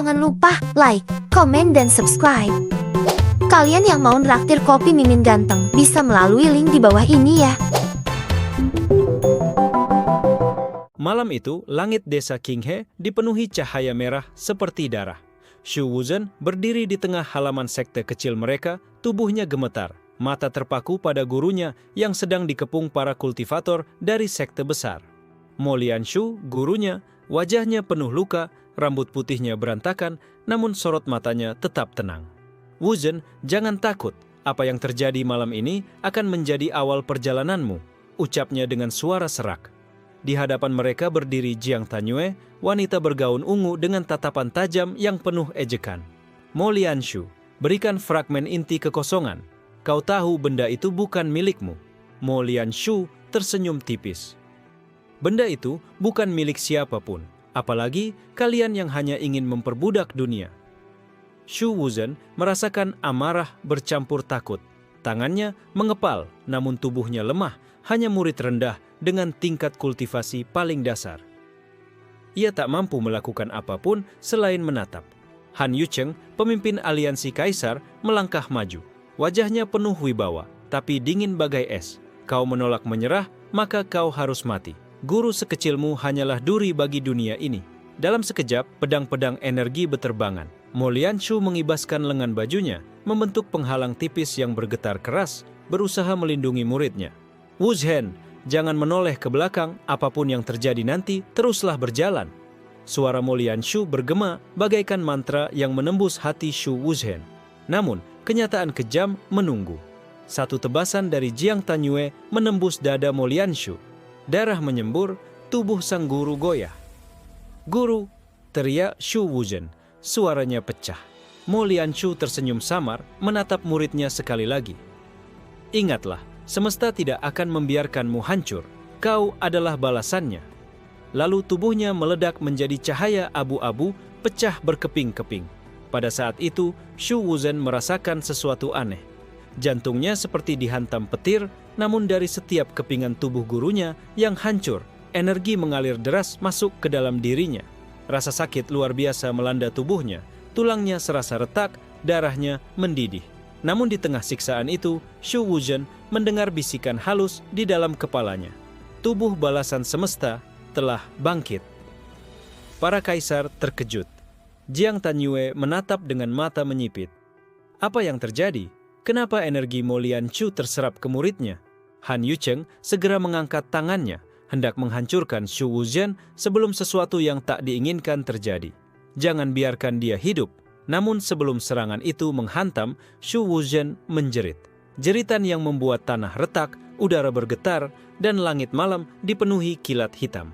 Jangan lupa like, komen, dan subscribe. Kalian yang mau nraktir kopi Mimin Ganteng bisa melalui link di bawah ini ya. Malam itu, langit desa Qinghe dipenuhi cahaya merah seperti darah. Shu Wuzhen berdiri di tengah halaman sekte kecil mereka, tubuhnya gemetar, mata terpaku pada gurunya yang sedang dikepung para kultivator dari sekte besar. Mo Lianshu, gurunya, wajahnya penuh luka, rambut putihnya berantakan, namun sorot matanya tetap tenang. Wuzhen, jangan takut, apa yang terjadi malam ini akan menjadi awal perjalananmu, ucapnya dengan suara serak. Di hadapan mereka berdiri Jiang Tanyue, wanita bergaun ungu dengan tatapan tajam yang penuh ejekan. Mo Lianshu, berikan fragmen inti kekosongan. Kau tahu benda itu bukan milikmu. Mo Lianshu tersenyum tipis. Benda itu bukan milik siapapun, apalagi kalian yang hanya ingin memperbudak dunia. Shu Wuzhen merasakan amarah bercampur takut. Tangannya mengepal, namun tubuhnya lemah, hanya murid rendah dengan tingkat kultivasi paling dasar. Ia tak mampu melakukan apapun selain menatap. Han Yucheng, pemimpin aliansi kaisar, melangkah maju. Wajahnya penuh wibawa, tapi dingin bagai es. Kau menolak menyerah, maka kau harus mati. Guru sekecilmu hanyalah duri bagi dunia ini. Dalam sekejap, pedang-pedang energi beterbangan. Mo Lianshu mengibaskan lengan bajunya, membentuk penghalang tipis yang bergetar keras, berusaha melindungi muridnya. Wuzhen, jangan menoleh ke belakang, apapun yang terjadi nanti, teruslah berjalan. Suara Mo Lianshu bergema bagaikan mantra yang menembus hati Shu Wuzhen. Namun, kenyataan kejam menunggu. Satu tebasan dari Jiang Tanyue menembus dada Mo Lianshu. Darah menyembur, tubuh sang guru goyah. "Guru!" teriak Shu Wuzhen. Suaranya pecah. Mo Lianshu tersenyum samar, menatap muridnya sekali lagi. "Ingatlah, semesta tidak akan membiarkanmu hancur. Kau adalah balasannya." Lalu tubuhnya meledak menjadi cahaya abu-abu, pecah berkeping-keping. Pada saat itu, Shu Wuzhen merasakan sesuatu aneh. Jantungnya seperti dihantam petir, namun dari setiap kepingan tubuh gurunya yang hancur, energi mengalir deras masuk ke dalam dirinya. Rasa sakit luar biasa melanda tubuhnya, tulangnya serasa retak, darahnya mendidih. Namun di tengah siksaan itu, Shu Wuzhen mendengar bisikan halus di dalam kepalanya. Tubuh balasan semesta telah bangkit. Para kaisar terkejut. Jiang Tanyue menatap dengan mata menyipit. Apa yang terjadi? Kenapa energi Mo Lianshu terserap ke muridnya? Han Yucheng segera mengangkat tangannya, hendak menghancurkan Shu Wuzhen sebelum sesuatu yang tak diinginkan terjadi. Jangan biarkan dia hidup. Namun sebelum serangan itu menghantam, Shu Wuzhen menjerit. Jeritan yang membuat tanah retak, udara bergetar, dan langit malam dipenuhi kilat hitam.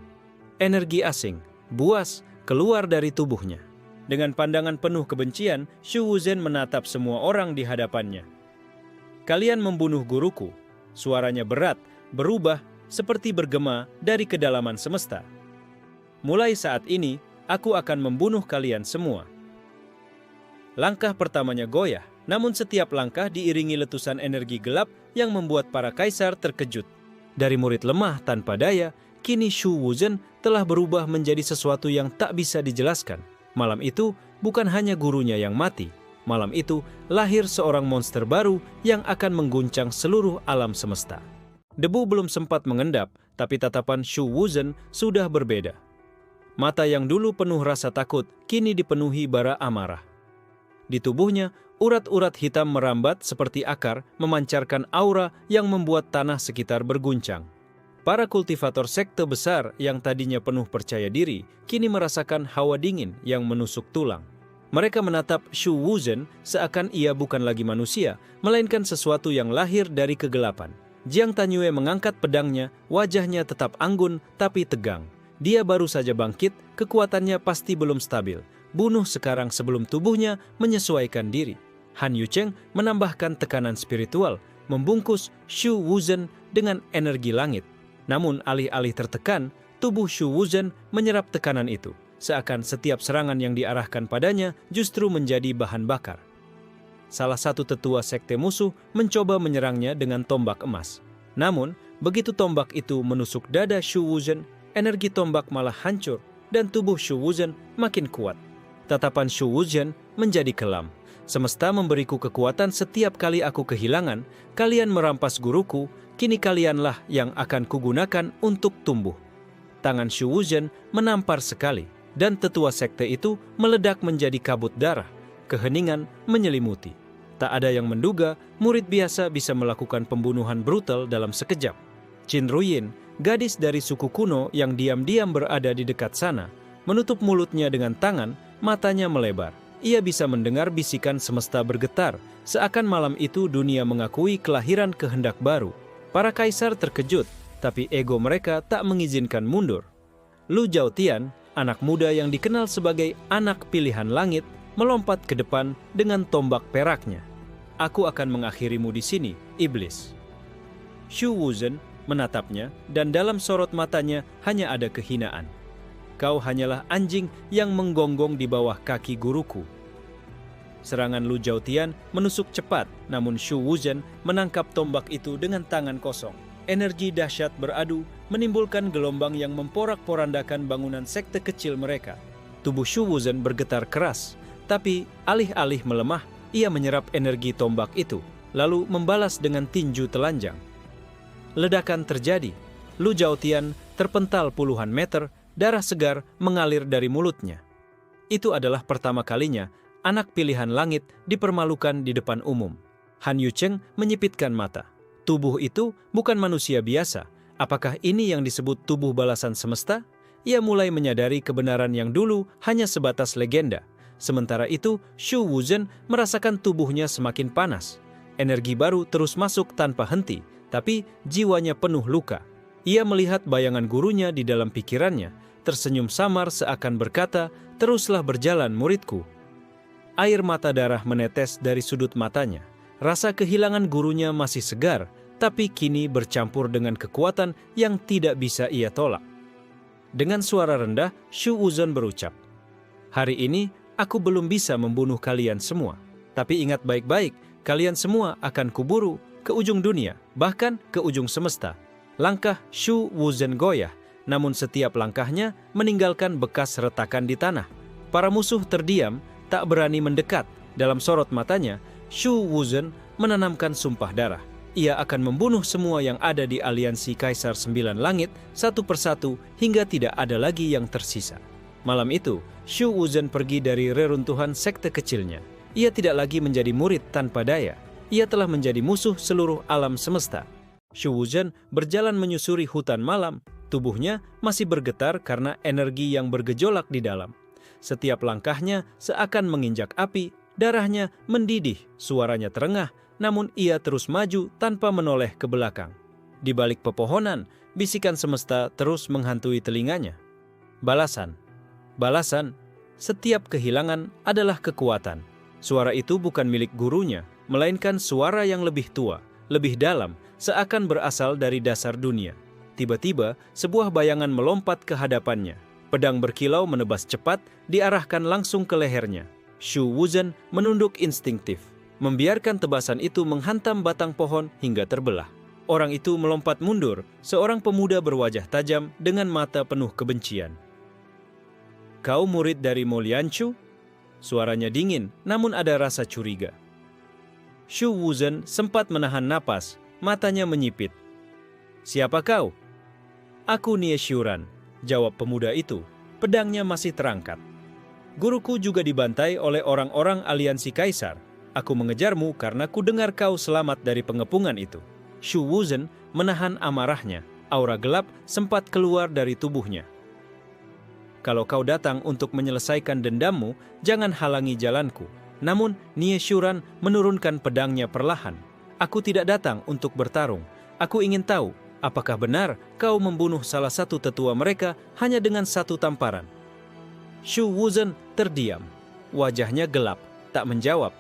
Energi asing, buas, keluar dari tubuhnya. Dengan pandangan penuh kebencian, Shu Wuzhen menatap semua orang di hadapannya. "Kalian membunuh guruku." Suaranya berat, berubah, seperti bergema dari kedalaman semesta. "Mulai saat ini, aku akan membunuh kalian semua." Langkah pertamanya goyah, namun setiap langkah diiringi letusan energi gelap yang membuat para kaisar terkejut. Dari murid lemah tanpa daya, kini Shu Wuzhen telah berubah menjadi sesuatu yang tak bisa dijelaskan. Malam itu, bukan hanya gurunya yang mati. Malam itu, lahir seorang monster baru yang akan mengguncang seluruh alam semesta. Debu belum sempat mengendap, tapi tatapan Shu Wuzhen sudah berbeda. Mata yang dulu penuh rasa takut, kini dipenuhi bara amarah. Di tubuhnya, urat-urat hitam merambat seperti akar, memancarkan aura yang membuat tanah sekitar berguncang. Para kultivator sekte besar yang tadinya penuh percaya diri, kini merasakan hawa dingin yang menusuk tulang. Mereka menatap Shu Wuzhen seakan ia bukan lagi manusia, melainkan sesuatu yang lahir dari kegelapan. Jiang Tanyue mengangkat pedangnya, wajahnya tetap anggun tapi tegang. Dia baru saja bangkit, kekuatannya pasti belum stabil. Bunuh sekarang sebelum tubuhnya menyesuaikan diri. Han Yucheng menambahkan tekanan spiritual, membungkus Shu Wuzhen dengan energi langit. Namun alih-alih tertekan, tubuh Shu Wuzhen menyerap tekanan itu. Seakan setiap serangan yang diarahkan padanya justru menjadi bahan bakar. Salah satu tetua sekte musuh mencoba menyerangnya dengan tombak emas. Namun, begitu tombak itu menusuk dada Shu Wuzhen, energi tombak malah hancur dan tubuh Shu Wuzhen makin kuat. Tatapan Shu Wuzhen menjadi kelam. Semesta memberiku kekuatan setiap kali aku kehilangan. Kalian merampas guruku, kini kalianlah yang akan kugunakan untuk tumbuh. Tangan Shu Wuzhen menampar sekali, dan tetua sekte itu meledak menjadi kabut darah. Keheningan menyelimuti. Tak ada yang menduga murid biasa bisa melakukan pembunuhan brutal dalam sekejap. Qin Ruyin, gadis dari suku kuno yang diam-diam berada di dekat sana, menutup mulutnya dengan tangan, matanya melebar. Ia bisa mendengar bisikan semesta bergetar, seakan malam itu dunia mengakui kelahiran kehendak baru. Para kaisar terkejut, tapi ego mereka tak mengizinkan mundur. Lu Zhaotian, anak muda yang dikenal sebagai anak pilihan langit, melompat ke depan dengan tombak peraknya. Aku akan mengakhirimu di sini, iblis. Shu Wuzhen menatapnya, dan dalam sorot matanya hanya ada kehinaan. Kau hanyalah anjing yang menggonggong di bawah kaki guruku. Serangan Lu Zhaotian menusuk cepat, namun Shu Wuzhen menangkap tombak itu dengan tangan kosong. Energi dahsyat beradu menimbulkan gelombang yang memporak-porandakan bangunan sekte kecil mereka. Tubuh Shu Wuzhen bergetar keras, tapi alih-alih melemah, ia menyerap energi tombak itu, lalu membalas dengan tinju telanjang. Ledakan terjadi. Lu Zhaotian terpental puluhan meter, darah segar mengalir dari mulutnya. Itu adalah pertama kalinya anak pilihan langit dipermalukan di depan umum. Han Yucheng menyipitkan mata. Tubuh itu bukan manusia biasa. Apakah ini yang disebut tubuh balasan semesta? Ia mulai menyadari kebenaran yang dulu hanya sebatas legenda. Sementara itu, Shu Wuzhen merasakan tubuhnya semakin panas. Energi baru terus masuk tanpa henti, tapi jiwanya penuh luka. Ia melihat bayangan gurunya di dalam pikirannya, tersenyum samar seakan berkata, "Teruslah berjalan muridku." Air mata darah menetes dari sudut matanya. Rasa kehilangan gurunya masih segar, tapi kini bercampur dengan kekuatan yang tidak bisa ia tolak. Dengan suara rendah, Shu Wuzhen berucap, "Hari ini, aku belum bisa membunuh kalian semua. Tapi ingat baik-baik, kalian semua akan kuburu ke ujung dunia, bahkan ke ujung semesta." Langkah Shu Wuzhen goyah, namun setiap langkahnya meninggalkan bekas retakan di tanah. Para musuh terdiam, tak berani mendekat. Dalam sorot matanya, Shu Wuzhen menanamkan sumpah darah. Ia akan membunuh semua yang ada di aliansi Kaisar Sembilan Langit satu persatu hingga tidak ada lagi yang tersisa. Malam itu, Shu Wuzhen pergi dari reruntuhan sekte kecilnya. Ia tidak lagi menjadi murid tanpa daya. Ia telah menjadi musuh seluruh alam semesta. Shu Wuzhen berjalan menyusuri hutan malam. Tubuhnya masih bergetar karena energi yang bergejolak di dalam. Setiap langkahnya seakan menginjak api, darahnya mendidih, suaranya terengah, namun ia terus maju tanpa menoleh ke belakang. Di balik pepohonan, bisikan semesta terus menghantui telinganya. Balasan. Balasan. Setiap kehilangan adalah kekuatan. Suara itu bukan milik gurunya, melainkan suara yang lebih tua, lebih dalam, seakan berasal dari dasar dunia. Tiba-tiba, sebuah bayangan melompat ke hadapannya. Pedang berkilau menebas cepat, diarahkan langsung ke lehernya. Shu Wuzhen menunduk instingtif, membiarkan tebasan itu menghantam batang pohon hingga terbelah. Orang itu melompat mundur, seorang pemuda berwajah tajam dengan mata penuh kebencian. "Kau murid dari Mo Lianchu?" Suaranya dingin, namun ada rasa curiga. Shu Wuzhen sempat menahan napas, matanya menyipit. "Siapa kau?" "Aku Nie Shuran," jawab pemuda itu. Pedangnya masih terangkat. "Guruku juga dibantai oleh orang-orang aliansi kaisar. Aku mengejarmu karena ku dengar kau selamat dari pengepungan itu." Shu Wuzhen menahan amarahnya. Aura gelap sempat keluar dari tubuhnya. "Kalau kau datang untuk menyelesaikan dendammu, jangan halangi jalanku." Namun Nie Shuran menurunkan pedangnya perlahan. "Aku tidak datang untuk bertarung. Aku ingin tahu, apakah benar kau membunuh salah satu tetua mereka hanya dengan satu tamparan?" Shu Wuzhen terdiam. Wajahnya gelap, tak menjawab.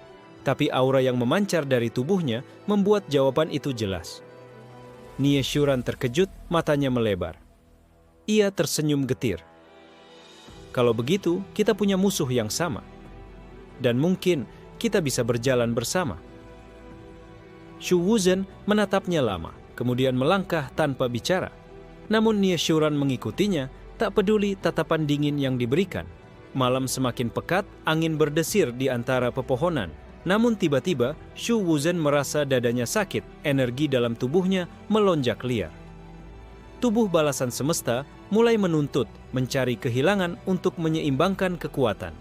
Tapi aura yang memancar dari tubuhnya membuat jawaban itu jelas. Nie Shuran terkejut, matanya melebar. Ia tersenyum getir. "Kalau begitu, kita punya musuh yang sama. Dan mungkin kita bisa berjalan bersama." Shu Wuzhen menatapnya lama, kemudian melangkah tanpa bicara. Namun Nie Shuran mengikutinya, tak peduli tatapan dingin yang diberikan. Malam semakin pekat, angin berdesir di antara pepohonan. Namun tiba-tiba, Shu Wuzhen merasa dadanya sakit, energi dalam tubuhnya melonjak liar. Tubuh balasan semesta mulai menuntut, mencari kehilangan untuk menyeimbangkan kekuatan.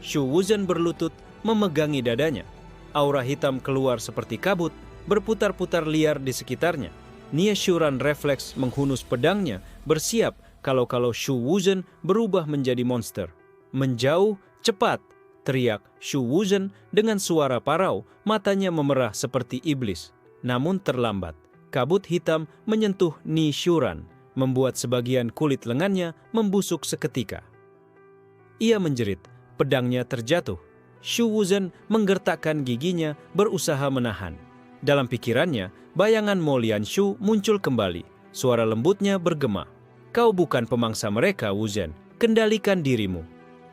Shu Wuzhen berlutut, memegangi dadanya. Aura hitam keluar seperti kabut, berputar-putar liar di sekitarnya. Nie Shuran refleks menghunus pedangnya, bersiap kalau Shu Wuzhen berubah menjadi monster. Menjauh, cepat, teriak Shu Wuzhen dengan suara parau, matanya memerah seperti iblis. Namun terlambat, kabut hitam menyentuh Nie Shuran, membuat sebagian kulit lengannya membusuk seketika. Ia menjerit, pedangnya terjatuh. Shu Wuzhen menggertakkan giginya, berusaha menahan. Dalam pikirannya, bayangan Mo Lianshu muncul kembali. Suara lembutnya bergema. Kau bukan pemangsa mereka, Wuzhen. Kendalikan dirimu.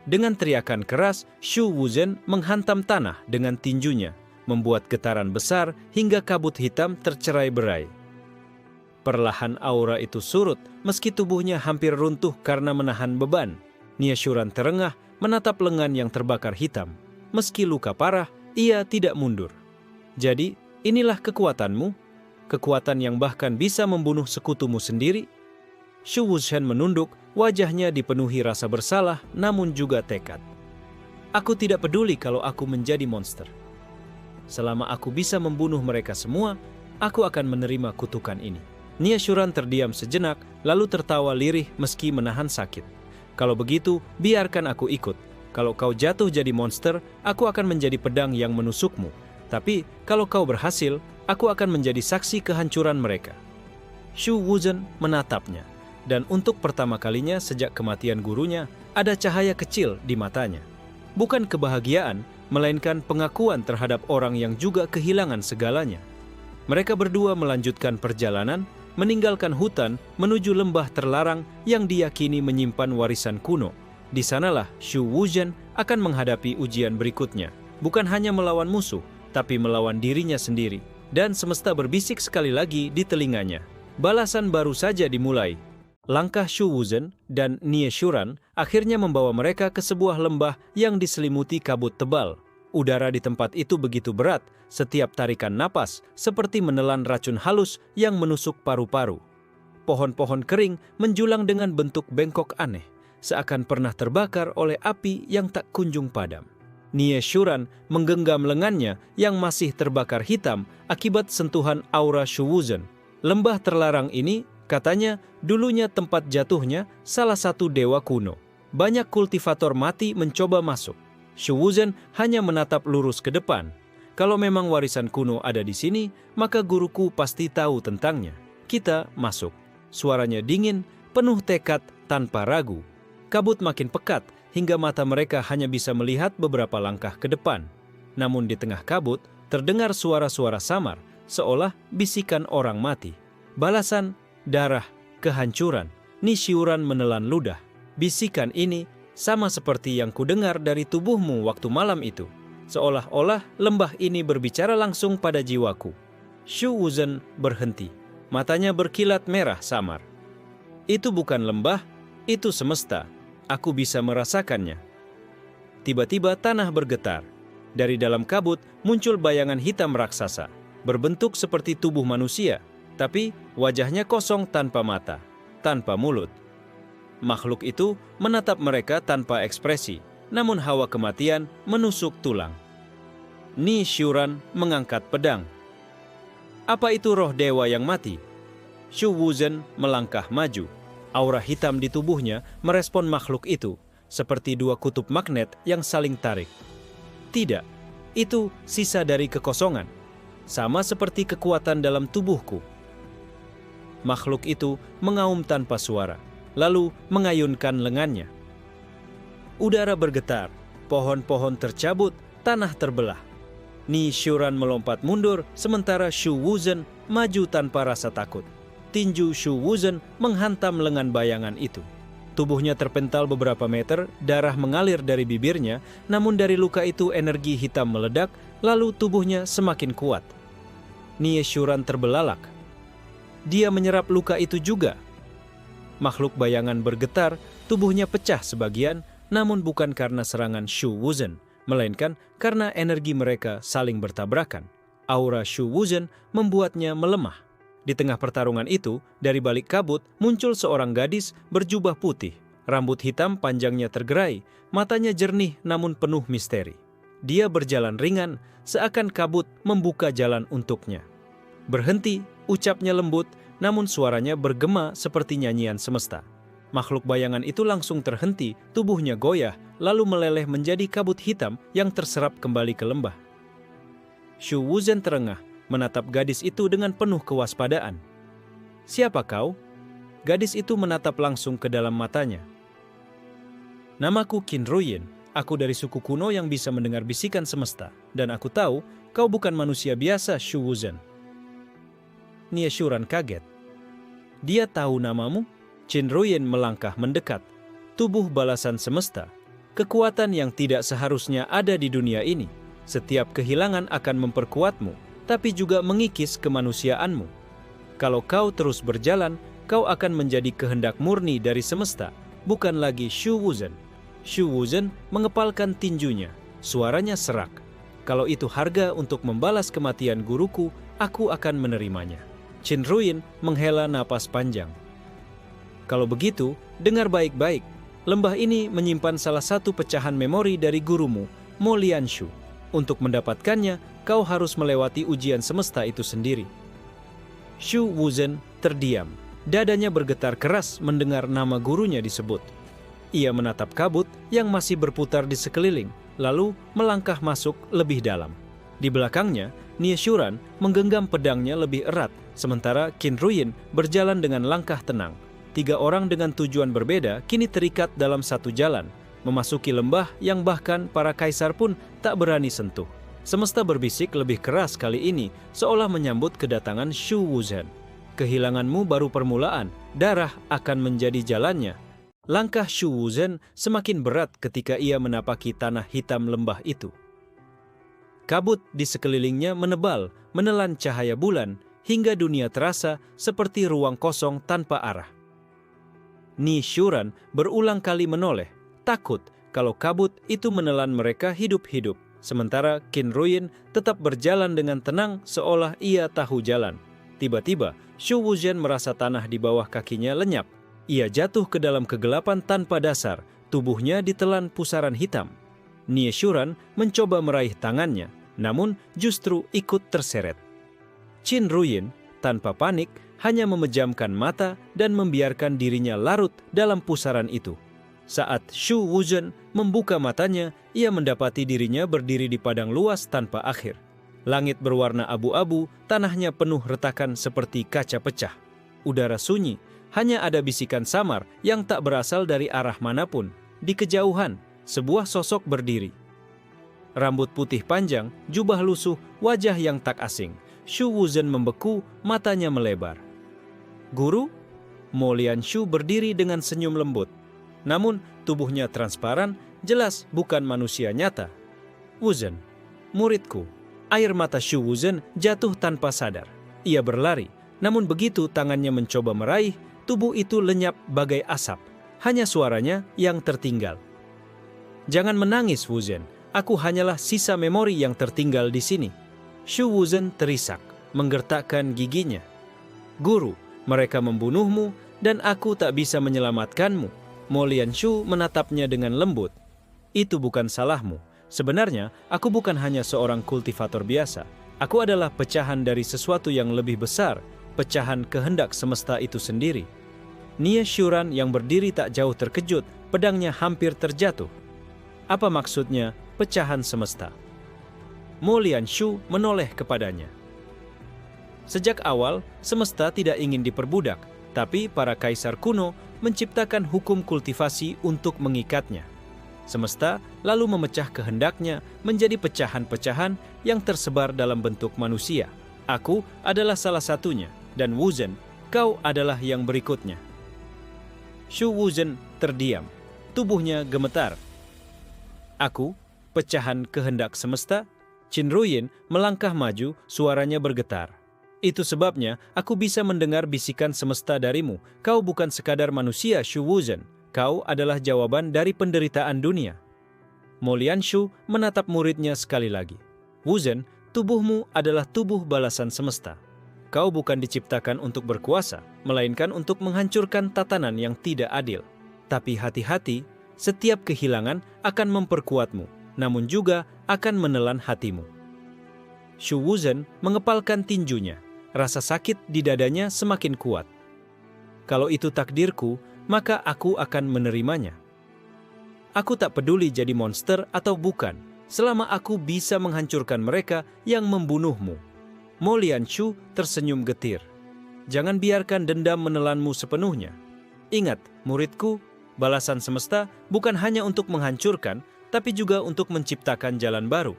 Dengan teriakan keras, Shu Wuzhen menghantam tanah dengan tinjunya, membuat getaran besar hingga kabut hitam tercerai-berai. Perlahan aura itu surut, meski tubuhnya hampir runtuh karena menahan beban. Nie Shuran terengah, menatap lengan yang terbakar hitam. Meski luka parah, ia tidak mundur. Jadi, inilah kekuatanmu? Kekuatan yang bahkan bisa membunuh sekutumu sendiri? Shu Wuzhen menunduk, wajahnya dipenuhi rasa bersalah namun juga tekad. Aku tidak peduli kalau aku menjadi monster. Selama aku bisa membunuh mereka semua, aku akan menerima kutukan ini. Nie Shuran terdiam sejenak, lalu tertawa lirih meski menahan sakit. Kalau begitu, biarkan aku ikut. Kalau kau jatuh jadi monster, aku akan menjadi pedang yang menusukmu. Tapi, kalau kau berhasil, aku akan menjadi saksi kehancuran mereka. Shu Wuzhen menatapnya. Dan untuk pertama kalinya sejak kematian gurunya, ada cahaya kecil di matanya. Bukan kebahagiaan, melainkan pengakuan terhadap orang yang juga kehilangan segalanya. Mereka berdua melanjutkan perjalanan, meninggalkan hutan menuju lembah terlarang yang diyakini menyimpan warisan kuno. Di sanalah Shu Wuzhen akan menghadapi ujian berikutnya. Bukan hanya melawan musuh, tapi melawan dirinya sendiri. Dan semesta berbisik sekali lagi di telinganya. Balasan baru saja dimulai. Langkah Shu Wuzhen dan Nie Shuran akhirnya membawa mereka ke sebuah lembah yang diselimuti kabut tebal. Udara di tempat itu begitu berat, setiap tarikan napas seperti menelan racun halus yang menusuk paru-paru. Pohon-pohon kering menjulang dengan bentuk bengkok aneh, seakan pernah terbakar oleh api yang tak kunjung padam. Nie Shuran menggenggam lengannya yang masih terbakar hitam akibat sentuhan aura Shu Wuzhen. Lembah terlarang ini, katanya, dulunya tempat jatuhnya salah satu dewa kuno. Banyak kultivator mati mencoba masuk. Shu Wuzhen hanya menatap lurus ke depan. Kalau memang warisan kuno ada di sini, maka guruku pasti tahu tentangnya. Kita masuk. Suaranya dingin, penuh tekad, tanpa ragu. Kabut makin pekat, hingga mata mereka hanya bisa melihat beberapa langkah ke depan. Namun di tengah kabut, terdengar suara-suara samar, seolah bisikan orang mati. Balasan, darah, kehancuran. Nie Shuran menelan ludah. Bisikan ini sama seperti yang kudengar dari tubuhmu waktu malam itu. Seolah-olah lembah ini berbicara langsung pada jiwaku. Shu Wuzhen berhenti. Matanya berkilat merah samar. Itu bukan lembah, itu semesta. Aku bisa merasakannya. Tiba-tiba tanah bergetar. Dari dalam kabut muncul bayangan hitam raksasa, berbentuk seperti tubuh manusia, tapi wajahnya kosong tanpa mata, tanpa mulut. Makhluk itu menatap mereka tanpa ekspresi, namun hawa kematian menusuk tulang. Nie Shuran mengangkat pedang. Apa itu roh dewa yang mati? Shu Wuzhen melangkah maju. Aura hitam di tubuhnya merespon makhluk itu, seperti dua kutub magnet yang saling tarik. Tidak, itu sisa dari kekosongan, sama seperti kekuatan dalam tubuhku. Makhluk itu mengaum tanpa suara, lalu mengayunkan lengannya. Udara bergetar, pohon-pohon tercabut, tanah terbelah. Nie Shuran melompat mundur, sementara Shu Wuzhen maju tanpa rasa takut. Tinju Shu Wuzhen menghantam lengan bayangan itu. Tubuhnya terpental beberapa meter, darah mengalir dari bibirnya, namun dari luka itu energi hitam meledak, lalu tubuhnya semakin kuat. Nie Shuran terbelalak. Dia menyerap luka itu juga. Makhluk bayangan bergetar, tubuhnya pecah sebagian, namun bukan karena serangan Shu Wuzhen, melainkan karena energi mereka saling bertabrakan. Aura Shu Wuzhen membuatnya melemah. Di tengah pertarungan itu, dari balik kabut muncul seorang gadis berjubah putih. Rambut hitam panjangnya tergerai, matanya jernih namun penuh misteri. Dia berjalan ringan, seakan kabut membuka jalan untuknya. Berhenti, ucapnya lembut, namun suaranya bergema seperti nyanyian semesta. Makhluk bayangan itu langsung terhenti, tubuhnya goyah, lalu meleleh menjadi kabut hitam yang terserap kembali ke lembah. Shu Wuzhen terengah, menatap gadis itu dengan penuh kewaspadaan. "Siapa kau?" Gadis itu menatap langsung ke dalam matanya. "Namaku Qin Ruyin, aku dari suku kuno yang bisa mendengar bisikan semesta, dan aku tahu kau bukan manusia biasa, Shu Wuzhen." Nie Shuran kaget. "Dia tahu namamu?" Qin Ruyin melangkah mendekat. Tubuh balasan semesta. Kekuatan yang tidak seharusnya ada di dunia ini. Setiap kehilangan akan memperkuatmu, tapi juga mengikis kemanusiaanmu. Kalau kau terus berjalan, kau akan menjadi kehendak murni dari semesta, bukan lagi Shu Wuzhen. Shu Wuzhen mengepalkan tinjunya. Suaranya serak. "Kalau itu harga untuk membalas kematian guruku, aku akan menerimanya." Qin Ruyin menghela napas panjang. "Kalau begitu, dengar baik-baik. Lembah ini menyimpan salah satu pecahan memori dari gurumu, Mo Lianshu. Untuk mendapatkannya, kau harus melewati ujian semesta itu sendiri." Shu Wuzhen terdiam. Dadanya bergetar keras mendengar nama gurunya disebut. Ia menatap kabut yang masih berputar di sekeliling, lalu melangkah masuk lebih dalam. Di belakangnya, Nie Shuran menggenggam pedangnya lebih erat, sementara Qin Ruyin berjalan dengan langkah tenang. 3 orang dengan tujuan berbeda kini terikat dalam satu jalan, memasuki lembah yang bahkan para kaisar pun tak berani sentuh. Semesta berbisik lebih keras kali ini, seolah menyambut kedatangan Shu Wuzhen. "Kehilanganmu baru permulaan, darah akan menjadi jalannya." Langkah Shu Wuzhen semakin berat ketika ia menapaki tanah hitam lembah itu. Kabut di sekelilingnya menebal, menelan cahaya bulan, hingga dunia terasa seperti ruang kosong tanpa arah. Nie Shuran berulang kali menoleh, takut kalau kabut itu menelan mereka hidup-hidup. Sementara Qin Ruyin tetap berjalan dengan tenang seolah ia tahu jalan. Tiba-tiba, Shu Wuzhen merasa tanah di bawah kakinya lenyap. Ia jatuh ke dalam kegelapan tanpa dasar, tubuhnya ditelan pusaran hitam. Nie Shuran mencoba meraih tangannya, namun justru ikut terseret. Qin Ruyin, tanpa panik, hanya memejamkan mata dan membiarkan dirinya larut dalam pusaran itu. Saat Shu Wuzhen membuka matanya, ia mendapati dirinya berdiri di padang luas tanpa akhir. Langit berwarna abu-abu, tanahnya penuh retakan seperti kaca pecah. Udara sunyi, hanya ada bisikan samar yang tak berasal dari arah manapun. Di kejauhan, sebuah sosok berdiri. Rambut putih panjang, jubah lusuh, wajah yang tak asing. Shu Wuzhen membeku, matanya melebar. "Guru?" Mo Lianshu berdiri dengan senyum lembut. Namun tubuhnya transparan, jelas bukan manusia nyata. "Wuzhen, muridku." Air mata Shu Wuzhen jatuh tanpa sadar. Ia berlari, namun begitu tangannya mencoba meraih, tubuh itu lenyap bagai asap. Hanya suaranya yang tertinggal. "Jangan menangis, Wuzhen. Aku hanyalah sisa memori yang tertinggal di sini." Shu Wuzhen terisak, menggertakkan giginya. "Guru, mereka membunuhmu dan aku tak bisa menyelamatkanmu." Mo Lianshu menatapnya dengan lembut. "Itu bukan salahmu. Sebenarnya, aku bukan hanya seorang kultivator biasa. Aku adalah pecahan dari sesuatu yang lebih besar, pecahan kehendak semesta itu sendiri." Nie Shuran yang berdiri tak jauh terkejut, pedangnya hampir terjatuh. "Apa maksudnya pecahan semesta?" Mo Lianshu menoleh kepadanya. Sejak awal, semesta tidak ingin diperbudak, tapi para kaisar kuno menciptakan hukum kultivasi untuk mengikatnya. Semesta lalu memecah kehendaknya menjadi pecahan-pecahan yang tersebar dalam bentuk manusia. Aku adalah salah satunya, dan Wuzhen, kau adalah yang berikutnya. Shu Wuzhen terdiam, tubuhnya gemetar. "Aku, pecahan kehendak semesta?" Qin Ruyin melangkah maju, suaranya bergetar. "Itu sebabnya aku bisa mendengar bisikan semesta darimu. Kau bukan sekadar manusia, Shu Wuzhen. Kau adalah jawaban dari penderitaan dunia. Mo Lianshu menatap muridnya sekali lagi. Wuzhen, tubuhmu adalah tubuh balasan semesta. Kau bukan diciptakan untuk berkuasa, melainkan untuk menghancurkan tatanan yang tidak adil. Tapi hati-hati, setiap kehilangan akan memperkuatmu, namun juga akan menelan hatimu. Shu Wuzhen mengepalkan tinjunya. Rasa sakit di dadanya semakin kuat. Kalau itu takdirku, maka aku akan menerimanya. Aku tak peduli jadi monster atau bukan, selama aku bisa menghancurkan mereka yang membunuhmu. Mo Lianshu tersenyum getir. Jangan biarkan dendam menelanmu sepenuhnya. Ingat, muridku, balasan semesta bukan hanya untuk menghancurkan, tapi juga untuk menciptakan jalan baru.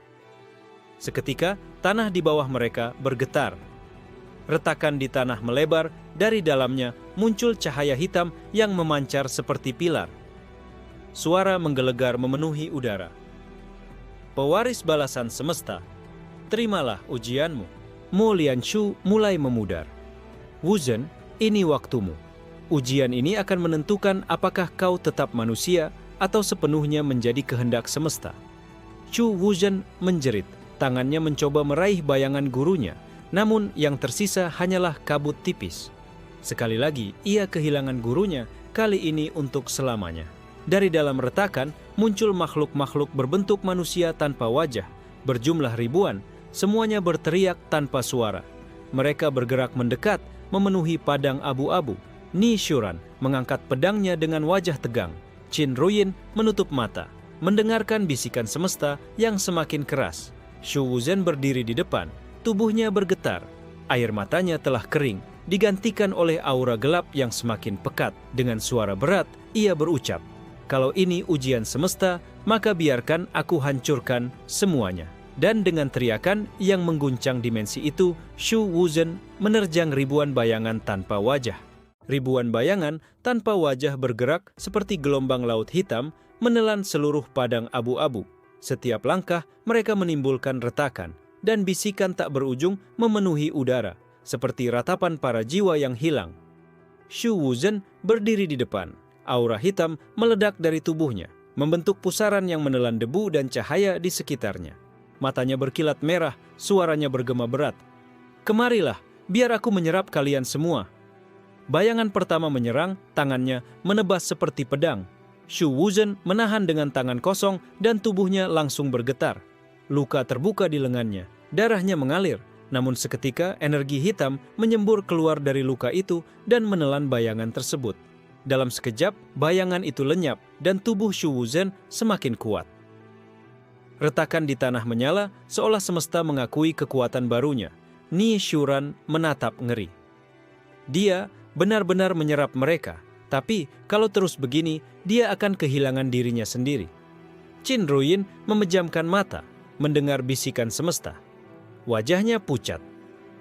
Seketika, tanah di bawah mereka bergetar. Retakan di tanah melebar, dari dalamnya muncul cahaya hitam yang memancar seperti pilar. Suara menggelegar memenuhi udara. Pewaris balasan semesta, terimalah ujianmu. Mo Lianshu mulai memudar. Wuzhen, ini waktumu. Ujian ini akan menentukan apakah kau tetap manusia atau sepenuhnya menjadi kehendak semesta. Shu Wuzhen menjerit, tangannya mencoba meraih bayangan gurunya, namun yang tersisa hanyalah kabut tipis. Sekali lagi, ia kehilangan gurunya, kali ini untuk selamanya. Dari dalam retakan, muncul makhluk-makhluk berbentuk manusia tanpa wajah, berjumlah ribuan, semuanya berteriak tanpa suara. Mereka bergerak mendekat, memenuhi padang abu-abu. Ni Shuran mengangkat pedangnya dengan wajah tegang. Qin Ruyin menutup mata, mendengarkan bisikan semesta yang semakin keras. Shu Wuzhen berdiri di depan, tubuhnya bergetar. Air matanya telah kering, digantikan oleh aura gelap yang semakin pekat. Dengan suara berat, ia berucap, "Kalau ini ujian semesta, maka biarkan aku hancurkan semuanya." Dan dengan teriakan yang mengguncang dimensi itu, Shu Wuzhen menerjang ribuan bayangan tanpa wajah. Ribuan bayangan tanpa wajah bergerak seperti gelombang laut hitam menelan seluruh padang abu-abu. Setiap langkah mereka menimbulkan retakan, dan bisikan tak berujung memenuhi udara, seperti ratapan para jiwa yang hilang. Shu Wuzhen berdiri di depan. Aura hitam meledak dari tubuhnya, membentuk pusaran yang menelan debu dan cahaya di sekitarnya. Matanya berkilat merah, suaranya bergema berat. "Kemarilah, biar aku menyerap kalian semua." Bayangan pertama menyerang, tangannya menebas seperti pedang. Shu Wuzhen menahan dengan tangan kosong dan tubuhnya langsung bergetar. Luka terbuka di lengannya, darahnya mengalir, namun seketika energi hitam menyembur keluar dari luka itu dan menelan bayangan tersebut. Dalam sekejap, bayangan itu lenyap dan tubuh Shu Wuzhen semakin kuat. Retakan di tanah menyala, seolah semesta mengakui kekuatan barunya. Ni Shuran menatap ngeri. Dia benar-benar menyerap mereka, tapi kalau terus begini, dia akan kehilangan dirinya sendiri. Qin Ruyin memejamkan mata, mendengar bisikan semesta. Wajahnya pucat.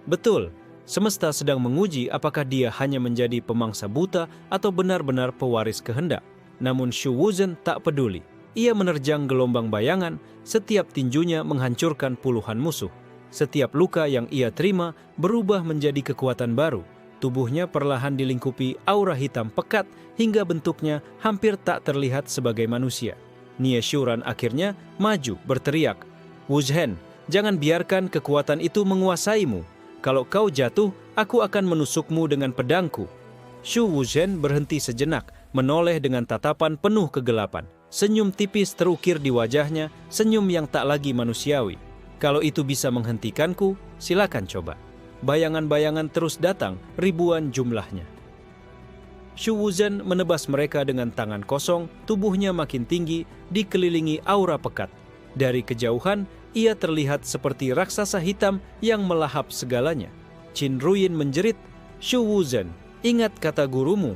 Betul, semesta sedang menguji apakah dia hanya menjadi pemangsa buta atau benar-benar pewaris kehendak. Namun Shu Wuzhen tak peduli. Ia menerjang gelombang bayangan, setiap tinjunya menghancurkan puluhan musuh. Setiap luka yang ia terima berubah menjadi kekuatan baru. Tubuhnya perlahan dilingkupi aura hitam pekat hingga bentuknya hampir tak terlihat sebagai manusia. Nie Shuran akhirnya maju berteriak, "Wuzhen, jangan biarkan kekuatan itu menguasaimu. Kalau kau jatuh, aku akan menusukmu dengan pedangku." Shu Wuzhen berhenti sejenak, menoleh dengan tatapan penuh kegelapan. Senyum tipis terukir di wajahnya, senyum yang tak lagi manusiawi. "Kalau itu bisa menghentikanku, silakan coba." Bayangan-bayangan terus datang, ribuan jumlahnya. Shu Wuzhen menebas mereka dengan tangan kosong, tubuhnya makin tinggi, dikelilingi aura pekat. Dari kejauhan, ia terlihat seperti raksasa hitam yang melahap segalanya. Qin Ruyin menjerit, "Shu Wuzhen, ingat kata gurumu.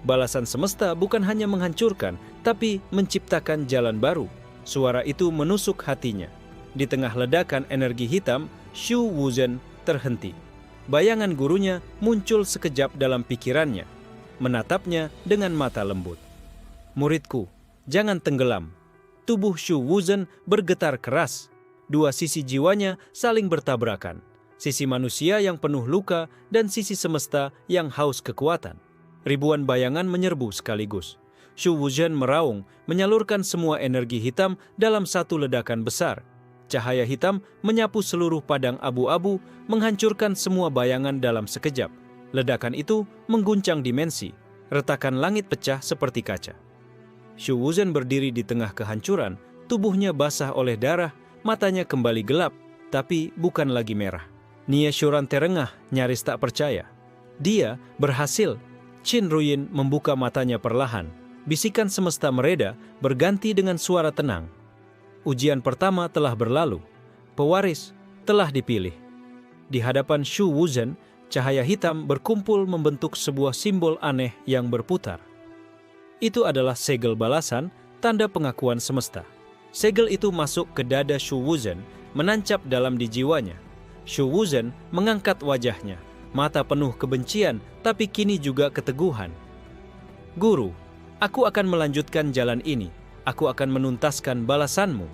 Balasan semesta bukan hanya menghancurkan, tapi menciptakan jalan baru." Suara itu menusuk hatinya. Di tengah ledakan energi hitam, Shu Wuzhen terhenti. Bayangan gurunya muncul sekejap dalam pikirannya, menatapnya dengan mata lembut. "Muridku, jangan tenggelam." Tubuh Shu Wuzhen bergetar keras. Dua sisi jiwanya saling bertabrakan. Sisi manusia yang penuh luka dan sisi semesta yang haus kekuatan. Ribuan bayangan menyerbu sekaligus. Shu Wuzhen meraung, menyalurkan semua energi hitam dalam satu ledakan besar. Cahaya hitam menyapu seluruh padang abu-abu, menghancurkan semua bayangan dalam sekejap. Ledakan itu mengguncang dimensi. Retakan langit pecah seperti kaca. Shu Wuzhen berdiri di tengah kehancuran, tubuhnya basah oleh darah, matanya kembali gelap, tapi bukan lagi merah. Nie Shuran terengah, nyaris tak percaya. Dia berhasil. Qin Ruyin membuka matanya perlahan. Bisikan semesta mereda berganti dengan suara tenang. Ujian pertama telah berlalu. Pewaris telah dipilih. Di hadapan Shu Wuzhen, cahaya hitam berkumpul membentuk sebuah simbol aneh yang berputar. Itu adalah segel balasan, tanda pengakuan semesta. Segel itu masuk ke dada Shu Wuzhen, menancap dalam di jiwanya. Shu Wuzhen mengangkat wajahnya, mata penuh kebencian, tapi kini juga keteguhan. Guru, aku akan melanjutkan jalan ini. Aku akan menuntaskan balasanmu.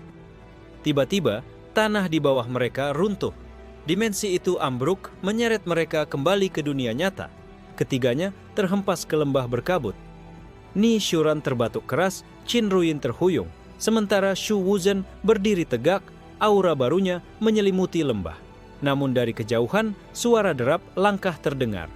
Tiba-tiba, tanah di bawah mereka runtuh. Dimensi itu ambruk, menyeret mereka kembali ke dunia nyata. Ketiganya terhempas ke lembah berkabut. Nie Shuran terbatuk keras, Qin Ruyin terhuyung. Sementara Shu Wuzhen berdiri tegak, aura barunya menyelimuti lembah. Namun dari kejauhan, suara derap langkah terdengar.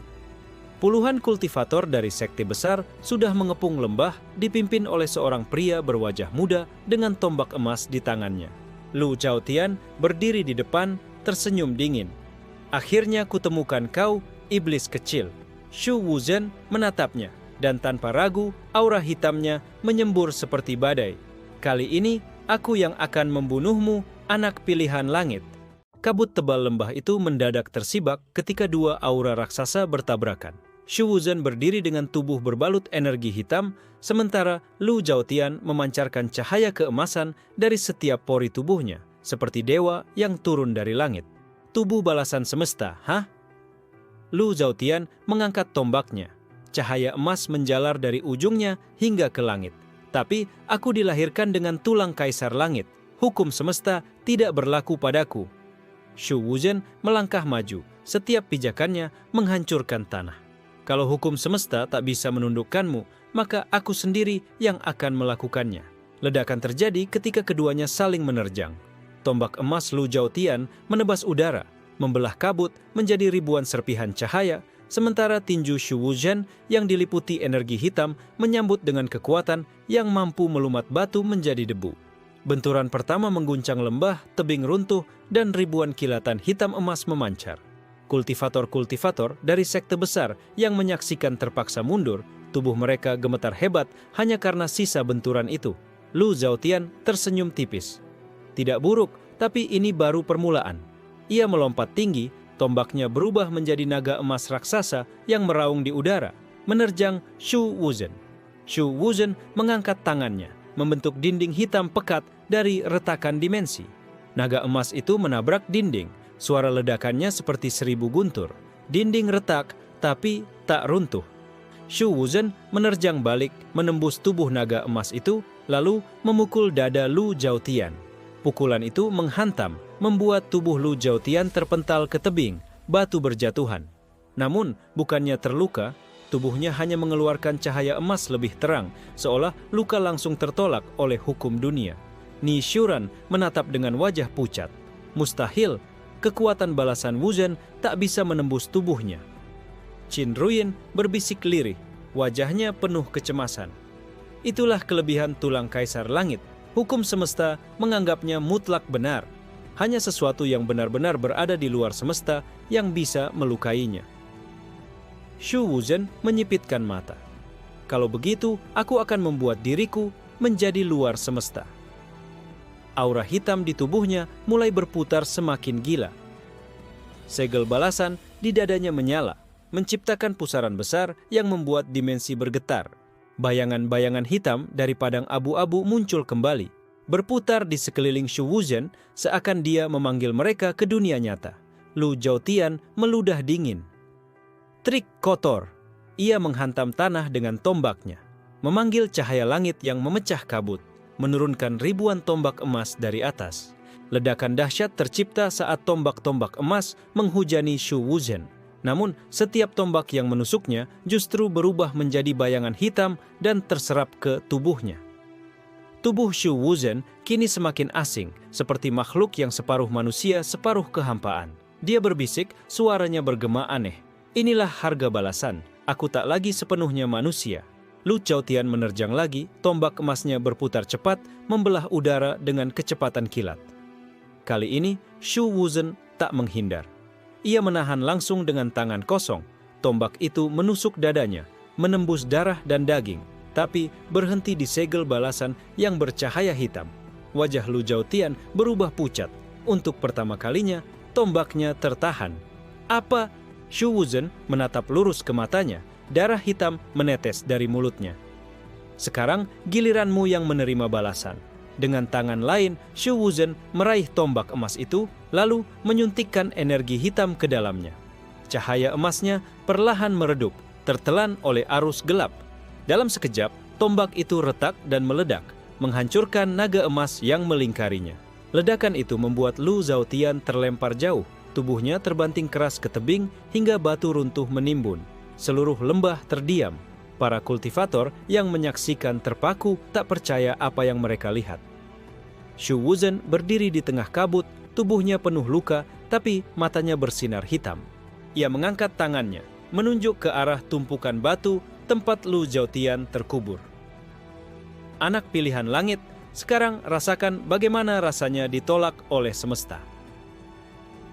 Puluhan kultivator dari sekte besar sudah mengepung lembah, dipimpin oleh seorang pria berwajah muda dengan tombak emas di tangannya. Lu Zhaotian berdiri di depan, tersenyum dingin. Akhirnya kutemukan kau, iblis kecil. Shu Wuzhen menatapnya, dan tanpa ragu, aura hitamnya menyembur seperti badai. Kali ini, aku yang akan membunuhmu, anak pilihan langit. Kabut tebal lembah itu mendadak tersibak ketika dua aura raksasa bertabrakan. Shu Wuzhen berdiri dengan tubuh berbalut energi hitam, sementara Lu Zhaotian memancarkan cahaya keemasan dari setiap pori tubuhnya, seperti dewa yang turun dari langit. Tubuh balasan semesta, hah? Lu Zhaotian mengangkat tombaknya. Cahaya emas menjalar dari ujungnya hingga ke langit. Tapi aku dilahirkan dengan tulang kaisar langit. Hukum semesta tidak berlaku padaku. Shu Wuzhen melangkah maju. Setiap pijakannya menghancurkan tanah. Kalau hukum semesta tak bisa menundukkanmu, maka aku sendiri yang akan melakukannya. Ledakan terjadi ketika keduanya saling menerjang. Tombak emas Lu Zhaotian menebas udara, membelah kabut menjadi ribuan serpihan cahaya, sementara tinju Shu Wuzhen yang diliputi energi hitam menyambut dengan kekuatan yang mampu melumat batu menjadi debu. Benturan pertama mengguncang lembah, tebing runtuh, dan ribuan kilatan hitam emas memancar. Kultivator-kultivator dari sekte besar yang menyaksikan terpaksa mundur, tubuh mereka gemetar hebat hanya karena sisa benturan itu. Lu Zhaotian tersenyum tipis. Tidak buruk, tapi ini baru permulaan. Ia melompat tinggi, tombaknya berubah menjadi naga emas raksasa yang meraung di udara, menerjang Shu Wuzhen. Shu Wuzhen mengangkat tangannya, membentuk dinding hitam pekat dari retakan dimensi. Naga emas itu menabrak dinding. Suara ledakannya seperti 1000 guntur. Dinding retak, tapi tak runtuh. Shu Wuzhen menerjang balik, menembus tubuh naga emas itu, lalu memukul dada Lu Zhaotian. Pukulan itu menghantam, membuat tubuh Lu Zhaotian terpental ke tebing, batu berjatuhan. Namun, bukannya terluka, tubuhnya hanya mengeluarkan cahaya emas lebih terang, seolah luka langsung tertolak oleh hukum dunia. Nie Shuran menatap dengan wajah pucat. Mustahil, kekuatan balasan Wuzhen tak bisa menembus tubuhnya. Qin Ruyin berbisik lirih, wajahnya penuh kecemasan. Itulah kelebihan tulang kaisar langit. Hukum semesta menganggapnya mutlak benar. Hanya sesuatu yang benar-benar berada di luar semesta yang bisa melukainya. Shu Wuzhen menyipitkan mata. Kalau begitu, aku akan membuat diriku menjadi luar semesta. Aura hitam di tubuhnya mulai berputar semakin gila. Segel balasan di dadanya menyala, menciptakan pusaran besar yang membuat dimensi bergetar. Bayangan-bayangan hitam dari padang abu-abu muncul kembali, berputar di sekeliling Shu Wuzhen seakan dia memanggil mereka ke dunia nyata. Lu Zhaotian meludah dingin. Trik kotor. Ia menghantam tanah dengan tombaknya, memanggil cahaya langit yang memecah kabut, menurunkan ribuan tombak emas dari atas. Ledakan dahsyat tercipta saat tombak-tombak emas menghujani Shu Wuzhen. Namun, setiap tombak yang menusuknya justru berubah menjadi bayangan hitam dan terserap ke tubuhnya. Tubuh Shu Wuzhen kini semakin asing, seperti makhluk yang separuh manusia, separuh kehampaan. Dia berbisik, suaranya bergema aneh. Inilah harga balasan, aku tak lagi sepenuhnya manusia. Lu Chaotian menerjang lagi, tombak emasnya berputar cepat, membelah udara dengan kecepatan kilat. Kali ini, Shu Wuzhen tak menghindar. Ia menahan langsung dengan tangan kosong. Tombak itu menusuk dadanya, menembus darah dan daging, tapi berhenti di segel balasan yang bercahaya hitam. Wajah Lu Chaotian berubah pucat. Untuk pertama kalinya, tombaknya tertahan. Apa? Shu Wuzhen menatap lurus ke matanya. Darah hitam menetes dari mulutnya. Sekarang giliranmu yang menerima balasan. Dengan tangan lain, Shu Wuzhen meraih tombak emas itu, lalu menyuntikkan energi hitam ke dalamnya. Cahaya emasnya perlahan meredup, tertelan oleh arus gelap. Dalam sekejap, tombak itu retak dan meledak, menghancurkan naga emas yang melingkarinya. Ledakan itu membuat Lu Chaotian terlempar jauh, tubuhnya terbanting keras ke tebing hingga batu runtuh menimbun. Seluruh lembah terdiam. Para kultivator yang menyaksikan terpaku tak percaya apa yang mereka lihat. Shu Wuzhen berdiri di tengah kabut, tubuhnya penuh luka, tapi matanya bersinar hitam. Ia mengangkat tangannya, menunjuk ke arah tumpukan batu tempat Lu Chaotian terkubur. Anak pilihan langit, sekarang rasakan bagaimana rasanya ditolak oleh semesta.